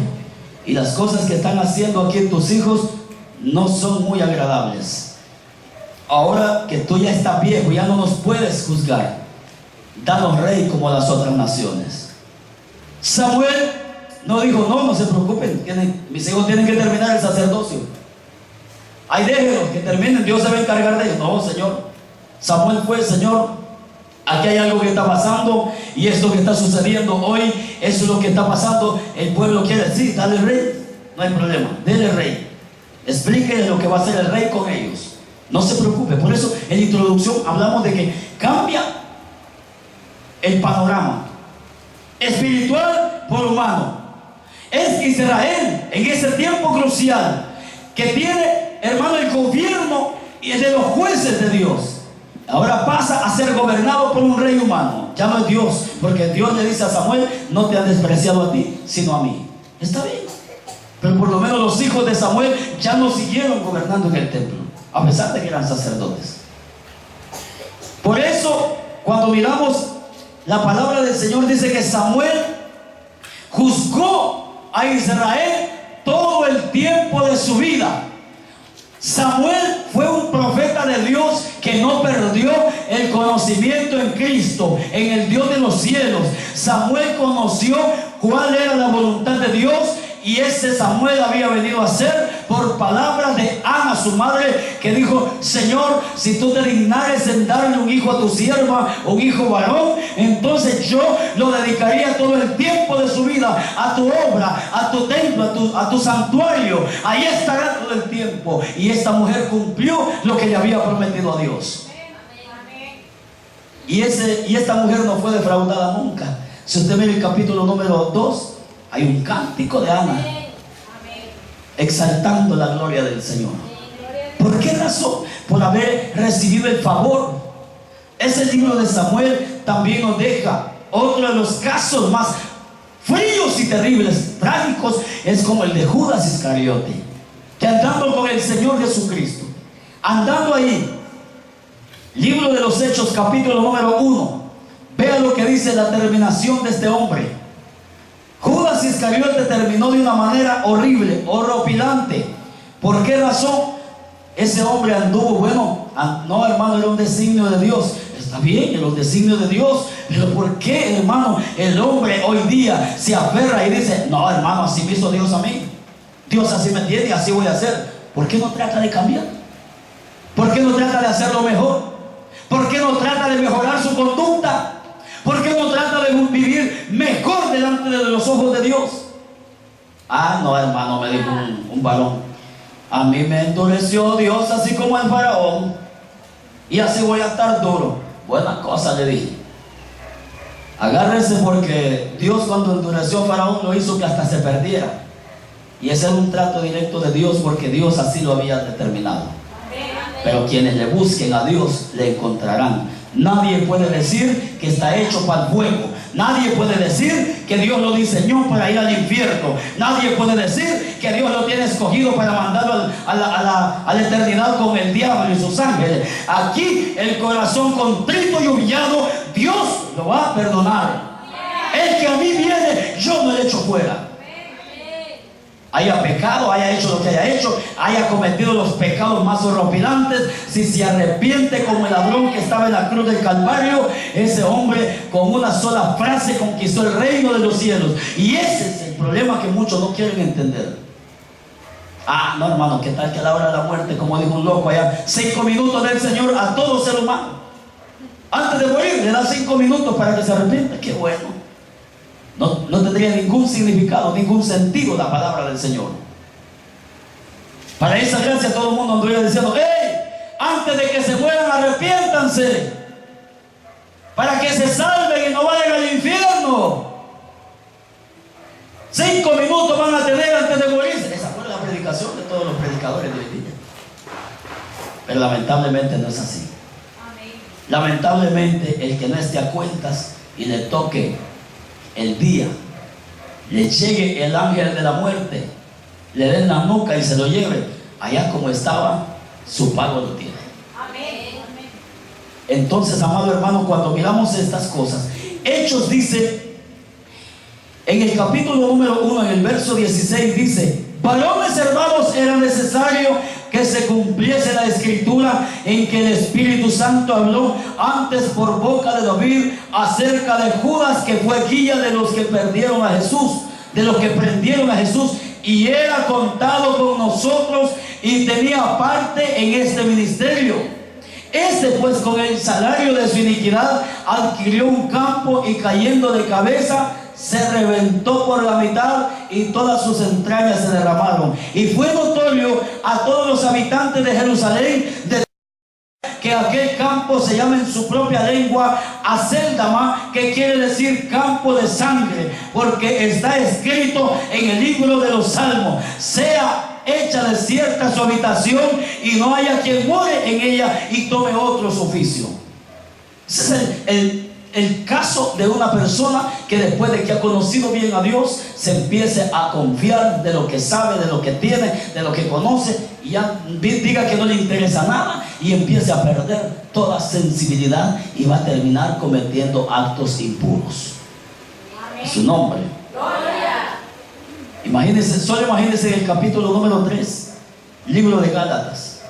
y las cosas que están haciendo aquí tus hijos no son muy agradables. Ahora que tú ya estás viejo, ya no nos puedes juzgar. Danos rey como las otras naciones. Samuel no dijo: no se preocupen, mis hijos tienen que terminar el sacerdocio. Ahí déjenlos que terminen, Dios se va a encargar de ellos. No, Señor. Samuel fue: Señor, aquí hay algo que está pasando y esto que está sucediendo hoy, eso es lo que está pasando. El pueblo quiere decir: dale rey, no hay problema, dele rey, explíquenle lo que va a hacer el rey con ellos, no se preocupe. Por eso en la introducción hablamos de que cambia el panorama espiritual por humano. Es Israel en ese tiempo crucial que tiene, hermano, el gobierno y el de los jueces de Dios. Ahora pasa a ser gobernado por un rey humano. Ya no es Dios, porque Dios le dice a Samuel: no te han despreciado a ti, sino a mí. Está bien, pero por lo menos los hijos de Samuel ya no siguieron gobernando en el templo, a pesar de que eran sacerdotes. Por eso, cuando miramos la palabra del Señor, dice que Samuel juzgó a Israel todo el tiempo de su vida. Samuel fue un profeta de Dios que no perdió el conocimiento en Cristo, en el Dios de los cielos. Samuel conoció cuál era la voluntad de Dios, y ese Samuel había venido a ser por palabras de Ana, su madre, que dijo: Señor, si tú te dignares en darle un hijo a tu sierva, un hijo varón, entonces yo lo dedicaría todo el tiempo de su vida a tu obra, a tu templo, a tu santuario. Ahí estará todo el tiempo. Y esta mujer cumplió lo que le había prometido a Dios. Y esta mujer no fue defraudada nunca. Si usted ve el capítulo número 2, hay un cántico de Ana exaltando la gloria del Señor. ¿Por qué razón? Por haber recibido el favor. Ese libro de Samuel también nos deja otro de los casos más fríos y terribles, trágicos. Es como el de Judas Iscariote, que andando con el Señor Jesucristo, andando ahí, libro de los Hechos, capítulo número 1, vea lo que dice la terminación de este hombre. Judas Iscariote terminó de una manera horrible, horripilante. ¿Por qué razón? Ese hombre anduvo, no, hermano, era un designio de Dios. Está bien, era un designio de Dios, pero ¿por qué, hermano, el hombre hoy día se aferra y dice: no, hermano, así me hizo Dios a mí, Dios así me tiene y así voy a hacer? ¿Por qué no trata de cambiar? ¿Por qué no trata de hacerlo mejor? ¿Por qué no trata de mejorar su conducta? ¿Por qué no trata de vivir mejor delante de los ojos de Dios? No, hermano, me dijo un varón: a mí me endureció Dios así como el faraón, y así voy a estar duro. Buena cosa, le dije. Agárrese, porque Dios, cuando endureció a faraón, lo hizo que hasta se perdiera. Y ese era un trato directo de Dios, porque Dios así lo había determinado. Pero quienes le busquen a Dios le encontrarán. Nadie puede decir que está hecho para el fuego. Nadie puede decir que Dios lo diseñó para ir al infierno. Nadie puede decir que Dios lo tiene escogido para mandarlo a la eternidad con el diablo y sus ángeles. Aquí el corazón contrito y humillado, Dios lo va a perdonar. El que a mí viene, yo no le echo fuera. Haya pecado, haya hecho lo que haya hecho, haya cometido los pecados más horripilantes, si se arrepiente como el ladrón que estaba en la cruz del Calvario, ese hombre con una sola frase conquistó el reino de los cielos. Y ese es el problema que muchos no quieren entender. No, hermano, ¿qué tal que a la hora de la muerte, como dijo un loco allá, 5 minutos del Señor a todo ser humano? Antes de morir, le da 5 minutos para que se arrepienta. Qué bueno. No tendría ningún significado, ningún sentido la palabra del Señor. Para esa gracia todo el mundo andaría diciendo: ¡hey! Antes de que se mueran, arrepiéntanse, para que se salven y no vayan al infierno. 5 minutos van a tener antes de morirse. Esa fue la predicación de todos los predicadores de hoy día. Pero lamentablemente no es así. Lamentablemente, el que no esté a cuentas y le toque el día, le llegue el ángel de la muerte, le den la nuca y se lo lleve, allá como estaba, su pago lo tiene. Entonces, amado hermano, cuando miramos estas cosas, Hechos dice, en el capítulo número 1, en el verso 16, dice: varones hermanos, era necesario que se cumpliese la escritura en que el Espíritu Santo habló antes por boca de David acerca de Judas, que fue guía de los que perdieron a Jesús, de los que prendieron a Jesús, y era contado con nosotros y tenía parte en este ministerio. Este pues, con el salario de su iniquidad, adquirió un campo y cayendo de cabeza se reventó por la mitad y todas sus entrañas se derramaron. Y fue notorio a todos los habitantes de Jerusalén que aquel campo se llama en su propia lengua Acéldama, que quiere decir campo de sangre, porque está escrito en el libro de los Salmos: sea hecha desierta su habitación y no haya quien more en ella y tome otro su oficio. Ese es el caso de una persona que después de que ha conocido bien a Dios, se empiece a confiar de lo que sabe, de lo que tiene, de lo que conoce, y ya diga que no le interesa nada y empiece a perder toda sensibilidad y va a terminar cometiendo actos impuros. En su nombre. Imagínense, solo imagínense en el capítulo número 3, libro de Gálatas.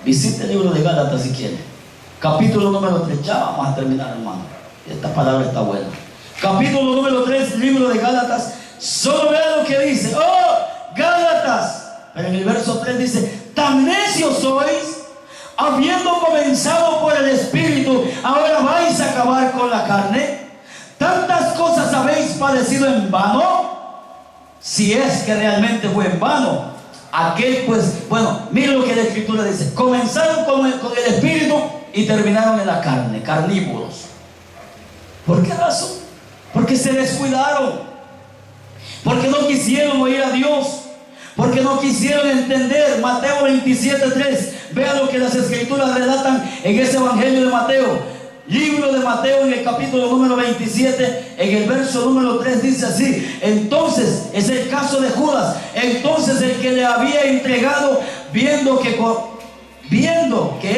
Visite el libro de Gálatas si quiere. Capítulo número 3, ya vamos a terminar, hermano. Esta palabra está buena. Capítulo número 3, libro de Gálatas. Solo vea lo que dice. ¡Oh, Gálatas! Pero en el verso 3 dice: tan necios sois, habiendo comenzado por el Espíritu, ahora vais a acabar con la carne. Tantas cosas habéis padecido en vano. Si es que realmente fue en vano. Aquel pues, bueno, mire lo que la Escritura dice: comenzaron con el Espíritu y terminaron en la carne, carnívoros. ¿Por qué razón? Porque se descuidaron, porque no quisieron oír a Dios, porque no quisieron entender. Mateo 27:3, vea lo que las Escrituras relatan en ese Evangelio de Mateo. Libro de Mateo, en el capítulo número 27, en el verso número 3, dice así: entonces, es el caso de Judas. Entonces el que le había entregado, viendo que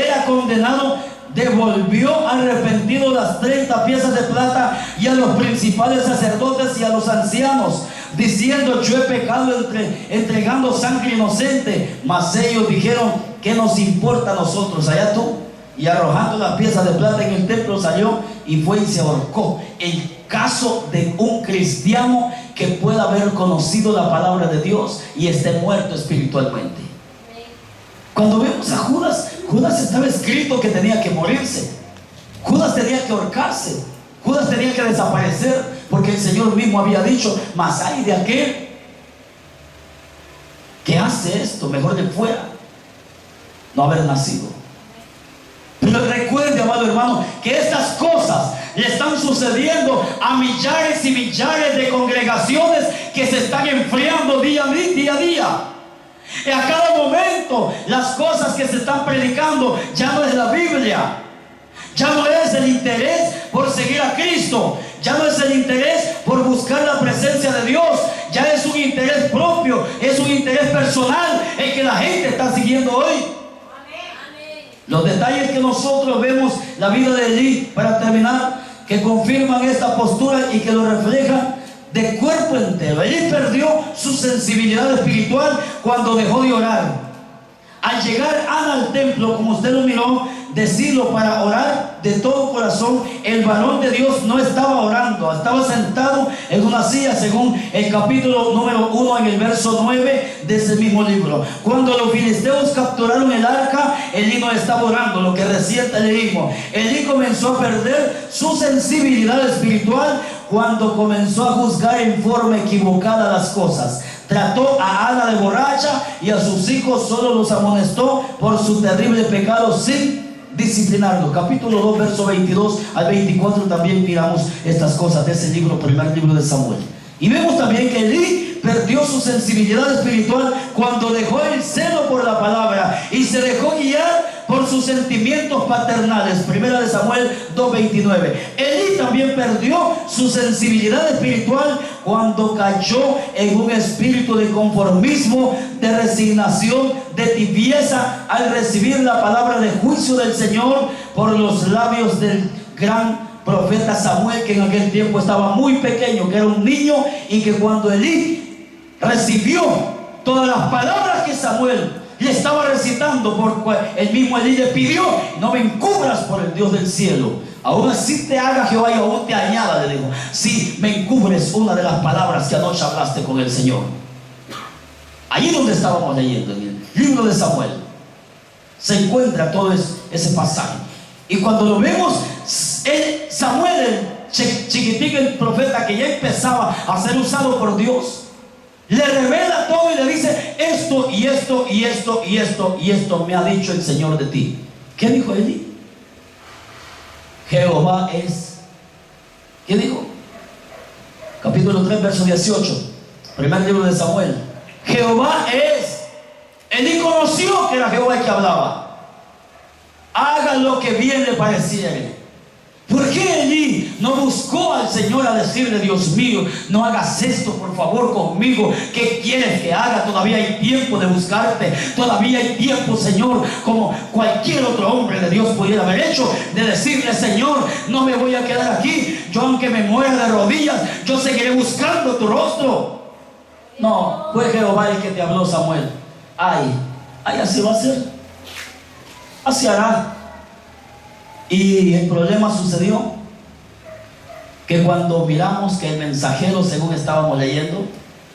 era condenado, devolvió arrepentido las 30 piezas de plata y a los principales sacerdotes y a los ancianos, diciendo: yo he pecado entregando sangre inocente. Mas ellos dijeron: ¿qué nos importa a nosotros? Allá tú. Y arrojando las piezas de plata en el templo, salió y fue y se ahorcó. El caso de un cristiano que pueda haber conocido la palabra de Dios y esté muerto espiritualmente. Cuando vemos a Judas, Judas estaba escrito que tenía que morirse. Judas tenía que ahorcarse. Judas tenía que desaparecer, porque el Señor mismo había dicho: mas hay de aquel que hace esto, mejor de fuera no haber nacido. Pero recuerde, amado hermano, que estas cosas le están sucediendo a millares y millares de congregaciones que se están enfriando día a día. Y a cada momento las cosas que se están predicando ya no es la Biblia, ya no es el interés por seguir a Cristo, ya no es el interés por buscar la presencia de Dios, ya es un interés propio, es un interés personal el que la gente está siguiendo hoy. Los detalles que nosotros vemos, la vida de Elí, para terminar, que confirman esta postura y que lo reflejan de cuerpo entero. Elí perdió su sensibilidad espiritual cuando dejó de orar. Al llegar Ana al templo, como usted lo miró, de Silo para orar de todo corazón, el varón de Dios no estaba orando, estaba sentado en una silla, según el capítulo número 1 en el verso 9 de ese mismo libro. Cuando los filisteos capturaron el arca, Elí no estaba orando, lo que recién leímos. Elí comenzó a perder su sensibilidad espiritual cuando comenzó a juzgar en forma equivocada las cosas. Trató a Ana de borracha y a sus hijos solo los amonestó por su terrible pecado sin disciplinarlos. Capítulo 2, verso 22 al 24 también miramos estas cosas de ese libro, primer libro de Samuel. Y vemos también que Elí perdió su sensibilidad espiritual cuando dejó el celo por la palabra y se dejó guiar por sus sentimientos paternales. Primera de Samuel 2:29. Elí también perdió su sensibilidad espiritual cuando cayó en un espíritu de conformismo, de resignación, de tibieza al recibir la palabra de juicio del Señor por los labios del gran profeta Samuel, que en aquel tiempo estaba muy pequeño, que era un niño, y que cuando Elí recibió todas las palabras que Samuel le estaba recitando, por el mismo Elí le pidió: no me encubras por el Dios del cielo, aún así te haga Jehová y aún te añada, le dijo, si me encubres una de las palabras que anoche hablaste con el Señor. Allí donde estábamos leyendo, en el libro de Samuel, se encuentra todo ese pasaje. Y cuando lo vemos, Samuel, el chiquitín, el profeta que ya empezaba a ser usado por Dios, le revela todo y le dice: esto y esto y esto y esto y esto me ha dicho el Señor de ti. ¿Qué dijo Elí? Jehová es. ¿Qué dijo? Capítulo 3, verso 18, primer libro de Samuel. Jehová es. Elí conoció que era Jehová el que hablaba. Haga lo que bien le pareciere. ¿Por qué Elí no buscó al Señor a decirle: Dios mío, no hagas esto por favor conmigo? ¿Qué quieres que haga? Todavía hay tiempo de buscarte. Todavía hay tiempo, Señor, como cualquier otro hombre de Dios pudiera haber hecho, de decirle: Señor, no me voy a quedar aquí. Yo, aunque me muera de rodillas, yo seguiré buscando tu rostro. No, fue Jehová el que te habló, Samuel. Ay, así va a ser. Así hará. Y el problema sucedió que cuando miramos que el mensajero, según estábamos leyendo,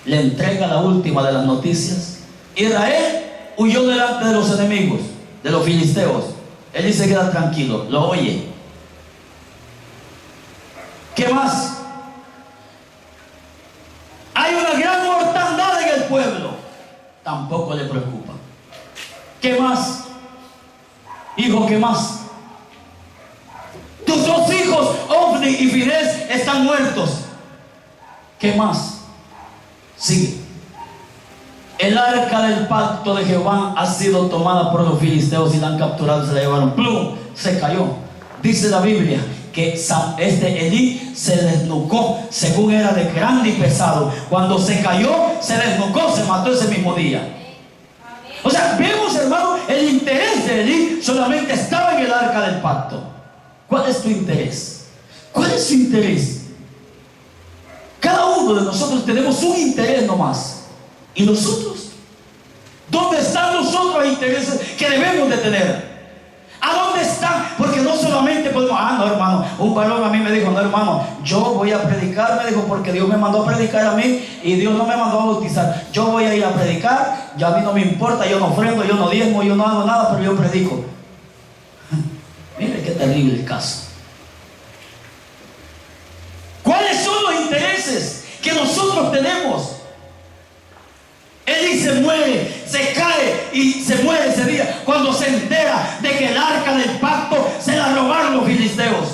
le entrega la última de las noticias, Israel huyó delante de los enemigos, de los filisteos. Él se queda tranquilo, lo oye. ¿Qué más? Hay una gran mortandad en el pueblo. Tampoco le preocupa. ¿Qué más? Hijo, ¿qué más? Tus dos hijos, Ofni y Finés, están muertos. ¿Qué más? Sigue. El arca del pacto de Jehová ha sido tomada por los filisteos y la han capturado, se la llevaron. ¡Plum! Se cayó. Dice la Biblia que Elí se desnucó, según era de grande y pesado. Cuando se cayó, se desnucó, se mató ese mismo día. O sea, vemos, hermano, el interés de Elí solamente estaba en el arca del pacto. ¿Cuál es tu interés? ¿Cuál es su interés? Cada uno de nosotros tenemos un interés nomás. ¿Y nosotros? ¿Dónde están los otros intereses que debemos de tener? ¿A dónde están? Porque no solamente podemos: no, hermano, un varón a mí me dijo: no, hermano, yo voy a predicar, me dijo, porque Dios me mandó a predicar a mí y Dios no me mandó a bautizar. Yo voy a ir a predicar, ya a mí no me importa, yo no ofrendo, yo no diezmo, yo no hago nada, pero yo predico. Mire qué terrible el caso. ¿Cuáles son los intereses que nosotros tenemos? Elí se muere, se cae y se muere ese día cuando se entera de que el arca del pacto se la robaron los filisteos.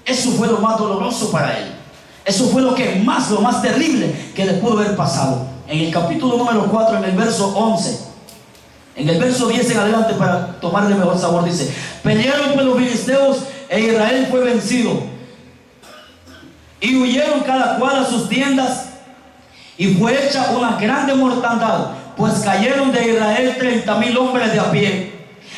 Eso fue lo más doloroso para él. Eso fue lo más terrible que le pudo haber pasado. En el capítulo número 4, en el verso 11, en el verso 10 en adelante, para tomarle mejor sabor, dice: pelearon con los filisteos e Israel fue vencido, y huyeron cada cual a sus tiendas, y fue hecha una grande mortandad, pues cayeron de Israel 30,000 hombres de a pie.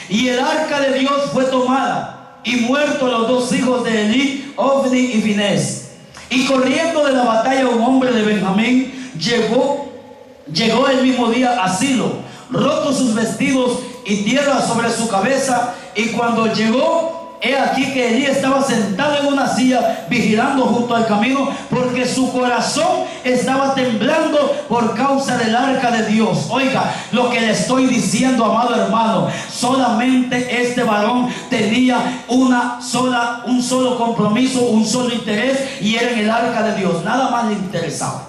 Y el arca de Dios fue tomada, y muertos los dos hijos de Elí, Ofni y Finés. Y corriendo de la batalla un hombre de Benjamín llegó el mismo día a Silo, rotos sus vestidos y tierra sobre su cabeza, Y cuando llegó, he aquí que Elí estaba sentado en una silla vigilando junto al camino, porque su corazón estaba temblando por causa del arca de Dios. Oiga lo que le estoy diciendo, amado hermano. Solamente este varón tenía un solo compromiso, un solo interés, y era en el arca de Dios. Nada más le interesaba.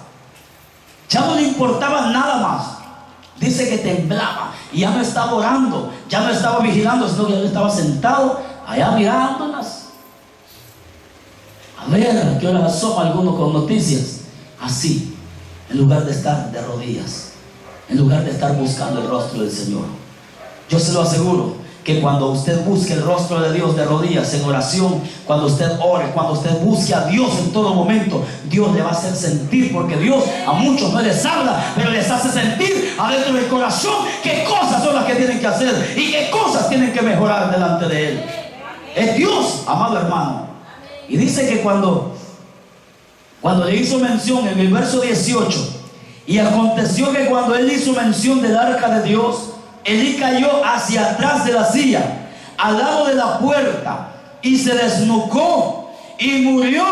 Ya no le importaba nada más. Dice que temblaba y ya no estaba orando, ya no estaba vigilando, sino que ya estaba sentado allá mirándolas. A ver a qué hora asoma alguno con noticias. Así, en lugar de estar de rodillas, en lugar de estar buscando el rostro del Señor. Yo se lo aseguro que cuando usted busque el rostro de Dios de rodillas en oración, cuando usted ore, cuando usted busque a Dios en todo momento, Dios le va a hacer sentir, porque Dios a muchos no les habla, pero les hace sentir adentro del corazón qué cosas son las que tienen que hacer y qué cosas tienen que mejorar delante de Él. Es Dios, amado hermano. Y dice que cuando le hizo mención en el verso 18, y aconteció que cuando él hizo mención del arca de Dios, Elí cayó hacia atrás de la silla, al lado de la puerta, y se desnucó y murió,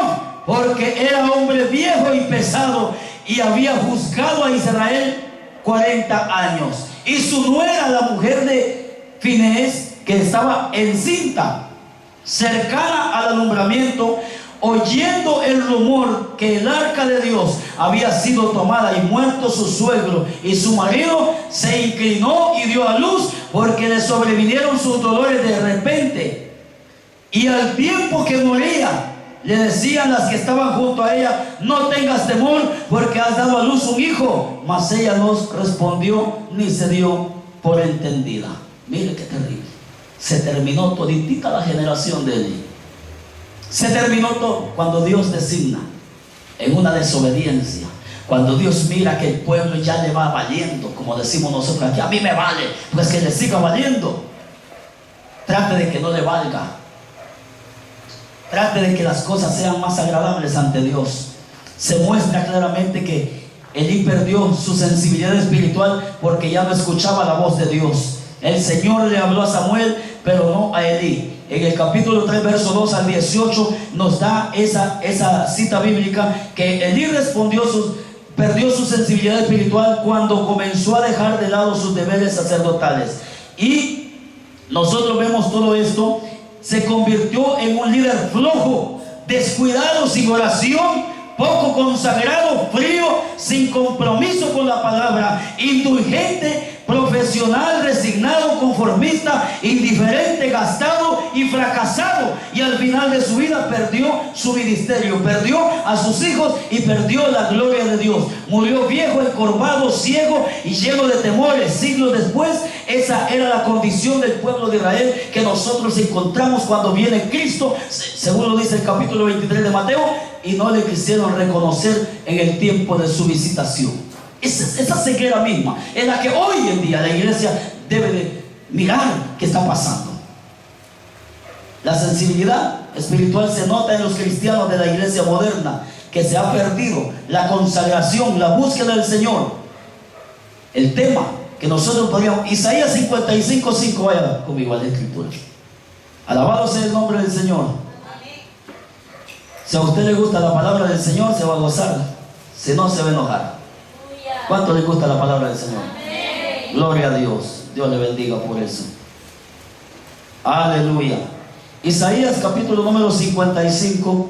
porque era hombre viejo y pesado, y había juzgado a Israel 40 años. Y su nuera, la mujer de Finehés, que estaba encinta, cercana al alumbramiento, oyendo el rumor que el arca de Dios había sido tomada y muerto su suegro y su marido, se inclinó y dio a luz, porque le sobrevinieron sus dolores de repente. Y al tiempo que moría, le decían las que estaban junto a ella: no tengas temor, porque has dado a luz un hijo. Mas ella no respondió ni se dio por entendida. Mire qué terrible. Se terminó toditita la generación de Elí. Se terminó todo cuando Dios designa en una desobediencia. Cuando Dios mira que el pueblo ya le va valiendo, como decimos nosotros aquí: a mí me vale, pues que le siga valiendo. Trate de que no le valga. Trate de que las cosas sean más agradables ante Dios. Se muestra claramente que Elí perdió su sensibilidad espiritual porque ya no escuchaba la voz de Dios. El Señor le habló a Samuel, pero no a Elí. En el capítulo 3, verso 2 al 18, nos da esa cita bíblica, que Elí perdió su sensibilidad espiritual cuando comenzó a dejar de lado sus deberes sacerdotales. Y nosotros vemos todo esto. Se convirtió en un líder flojo, descuidado, sin oración, poco consagrado, frío, sin compromiso con la palabra, indulgente, profesional, resignado, conformista, indiferente, gastado y fracasado. Y al final de su vida perdió su ministerio, perdió a sus hijos y perdió la gloria de Dios. Murió viejo, encorvado, ciego y lleno de temores. Siglos después, esa era la condición del pueblo de Israel que nosotros encontramos cuando viene Cristo, según lo dice el capítulo 23 de Mateo, y no le quisieron reconocer en el tiempo de su visitación. Esa ceguera misma es la que hoy en día la iglesia debe de mirar qué está pasando. La sensibilidad espiritual se nota en los cristianos de la iglesia moderna, que se ha perdido la consagración, la búsqueda del Señor. El tema que nosotros podríamos, Isaías 55:5, vaya conmigo a la escritura. Alabado sea el nombre del Señor. Si a usted le gusta la palabra del Señor, se va a gozar. Si no, se va a enojar. ¿Cuánto le gusta la palabra del Señor? Amén. Gloria a Dios. Dios le bendiga por eso. Aleluya. Isaías capítulo número 55.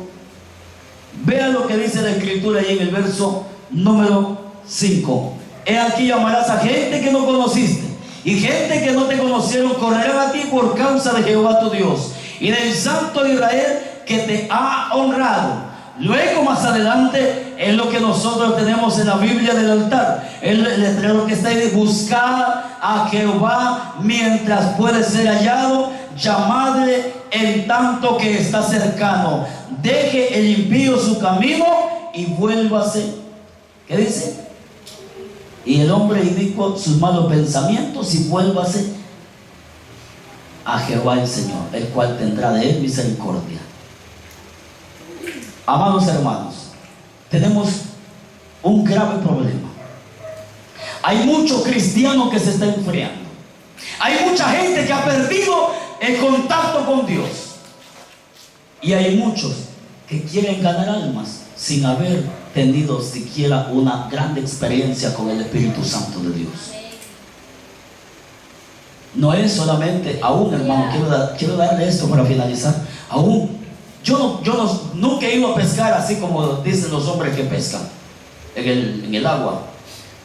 Vea lo que dice la escritura ahí en el verso número 5. He aquí llamarás a gente que no conociste, y gente que no te conocieron correrán a ti por causa de Jehová tu Dios y del Santo de Israel que te ha honrado. Luego más adelante es lo que nosotros tenemos en la Biblia del altar, el letrero que está ahí: buscad a Jehová mientras puede ser hallado, llamadle en tanto que está cercano. Deje el impío su camino y vuélvase. ¿Qué dice? Y el hombre inicuo sus malos pensamientos, y vuélvase a Jehová el Señor, el cual tendrá de él misericordia. Amados hermanos, tenemos un grave problema. Hay mucho cristiano que se está enfriando. Hay mucha gente que ha perdido el contacto con Dios. Y hay muchos que quieren ganar almas sin haber tenido siquiera una gran experiencia con el Espíritu Santo de Dios. No es solamente, aún hermano, quiero darle esto para finalizar. Aún, nunca he ido a pescar así como dicen los hombres que pescan en el agua.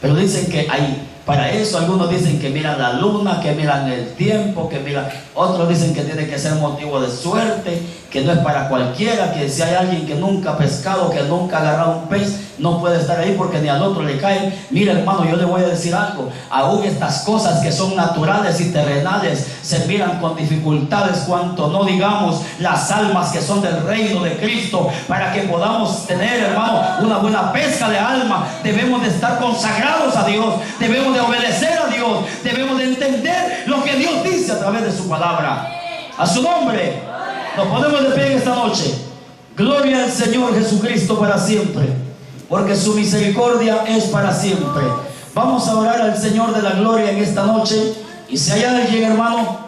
Pero dicen que hay, para eso algunos dicen que miran la luna, que miran el tiempo, que miran, otros dicen que tiene que ser motivo de suerte, que no es para cualquiera, que si hay alguien que nunca ha pescado, que nunca ha agarrado un pez, no puede estar ahí porque ni al otro le cae. Mira hermano, yo le voy a decir algo, aún estas cosas que son naturales y terrenales se miran con dificultades, cuanto no digamos las almas que son del reino de Cristo. Para que podamos tener, hermano, una buena pesca de alma, debemos de estar consagrados a Dios, debemos de obedecer a Dios, debemos de entender lo que Dios dice a través de su palabra. A su nombre nos ponemos de pie en esta noche. Gloria al Señor Jesucristo para siempre, porque su misericordia es para siempre. Vamos a orar al Señor de la gloria en esta noche. Y si hay alguien, hermano,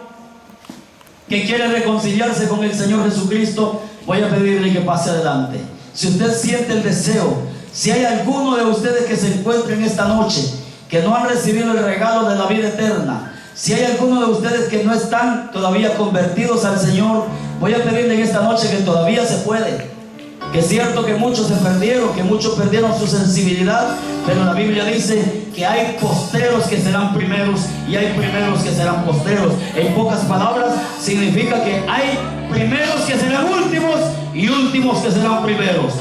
que quiere reconciliarse con el Señor Jesucristo, voy a pedirle que pase adelante. Si usted siente el deseo, si hay alguno de ustedes que se encuentre en esta noche que no han recibido el regalo de la vida eterna, si hay alguno de ustedes que no están todavía convertidos al Señor, voy a pedirle en esta noche que todavía se puede. Que es cierto que muchos se perdieron, que muchos perdieron su sensibilidad, pero la Biblia dice que hay postreros que serán primeros y hay primeros que serán postreros. En pocas palabras, significa que hay primeros que serán últimos y últimos que serán primeros.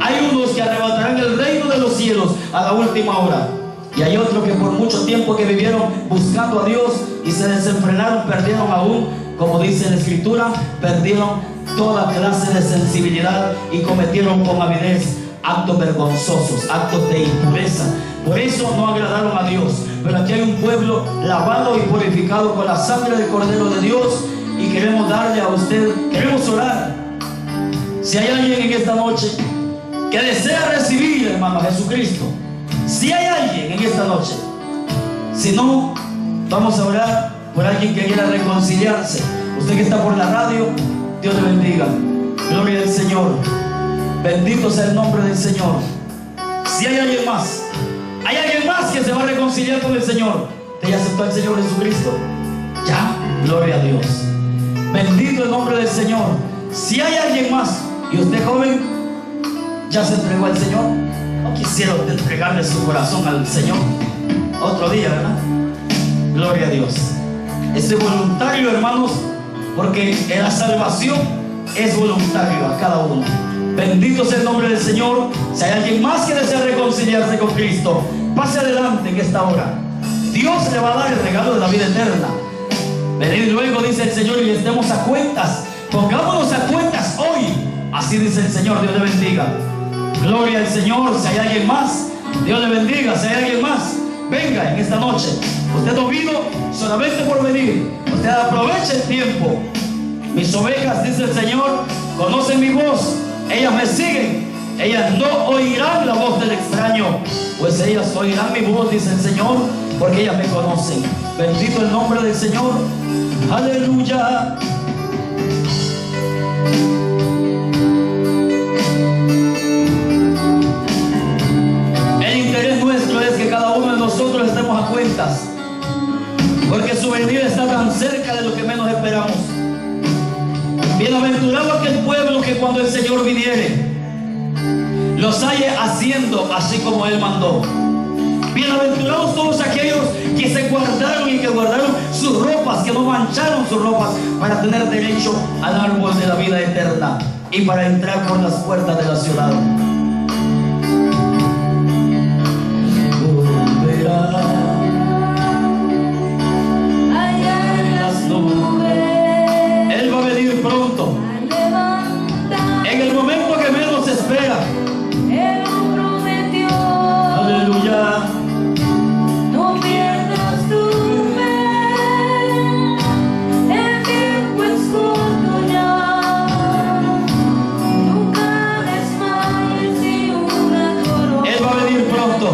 Hay unos que arrebatarán el reino de los cielos a la última hora. Y hay otros que por mucho tiempo que vivieron buscando a Dios y se desenfrenaron, perdieron aún, como dice la Escritura, perdieron toda clase de sensibilidad y cometieron con avidez actos vergonzosos, actos de impureza. Por eso no agradaron a Dios. Pero aquí hay un pueblo lavado y purificado con la sangre del Cordero de Dios, y queremos darle a usted, queremos orar. Si hay alguien en esta noche que desea recibir, hermano, a Jesucristo, si hay alguien en esta noche, si no, vamos a orar por alguien que quiera reconciliarse. Usted que está por la radio, Dios le bendiga. Gloria al Señor. Bendito sea el nombre del Señor. Si hay alguien más que se va a reconciliar con el Señor. ¿Usted ya aceptó al Señor Jesucristo? Ya, gloria a Dios. Bendito el nombre del Señor. Si hay alguien más, y usted joven, ya se entregó al Señor, no quisiera usted entregarle su corazón al Señor otro día, ¿verdad? Gloria a Dios. Es voluntario, hermanos, porque la salvación es voluntario a cada uno. Bendito sea el nombre del Señor. Si hay alguien más que desea reconciliarse con Cristo, pase adelante en esta hora. Dios le va a dar el regalo de la vida eterna. Venid luego, dice el Señor, y estemos a cuentas. Pongámonos a cuentas hoy. Así dice el Señor. Dios le bendiga. Gloria al Señor. Si hay alguien más, Dios le bendiga. Si hay alguien más, venga en esta noche. Usted no vino solamente por venir. Usted aproveche el tiempo. Mis ovejas, dice el Señor, conocen mi voz. Ellas me siguen. Ellas no oirán la voz del extraño, pues ellas oirán mi voz, dice el Señor, porque ellas me conocen. Bendito el nombre del Señor. Aleluya. El interés nuestro es que cada uno de nosotros estemos a cuentas, porque su venida está tan cerca de lo que menos esperamos. Bienaventurado aquel pueblo que cuando el Señor viniere los halle haciendo así como Él mandó. Bienaventurados todos aquellos que se guardaron y que guardaron sus ropas, que no mancharon sus ropas, para tener derecho al árbol de la vida eterna y para entrar por las puertas de la ciudad. Volverá allá en las nubes. Él va a venir pronto, en el momento que menos se espera. Él prometió. Aleluya. No pierdas tu fe. El tiempo es corto ya. Nunca desmayes y una corona. Él va a venir pronto.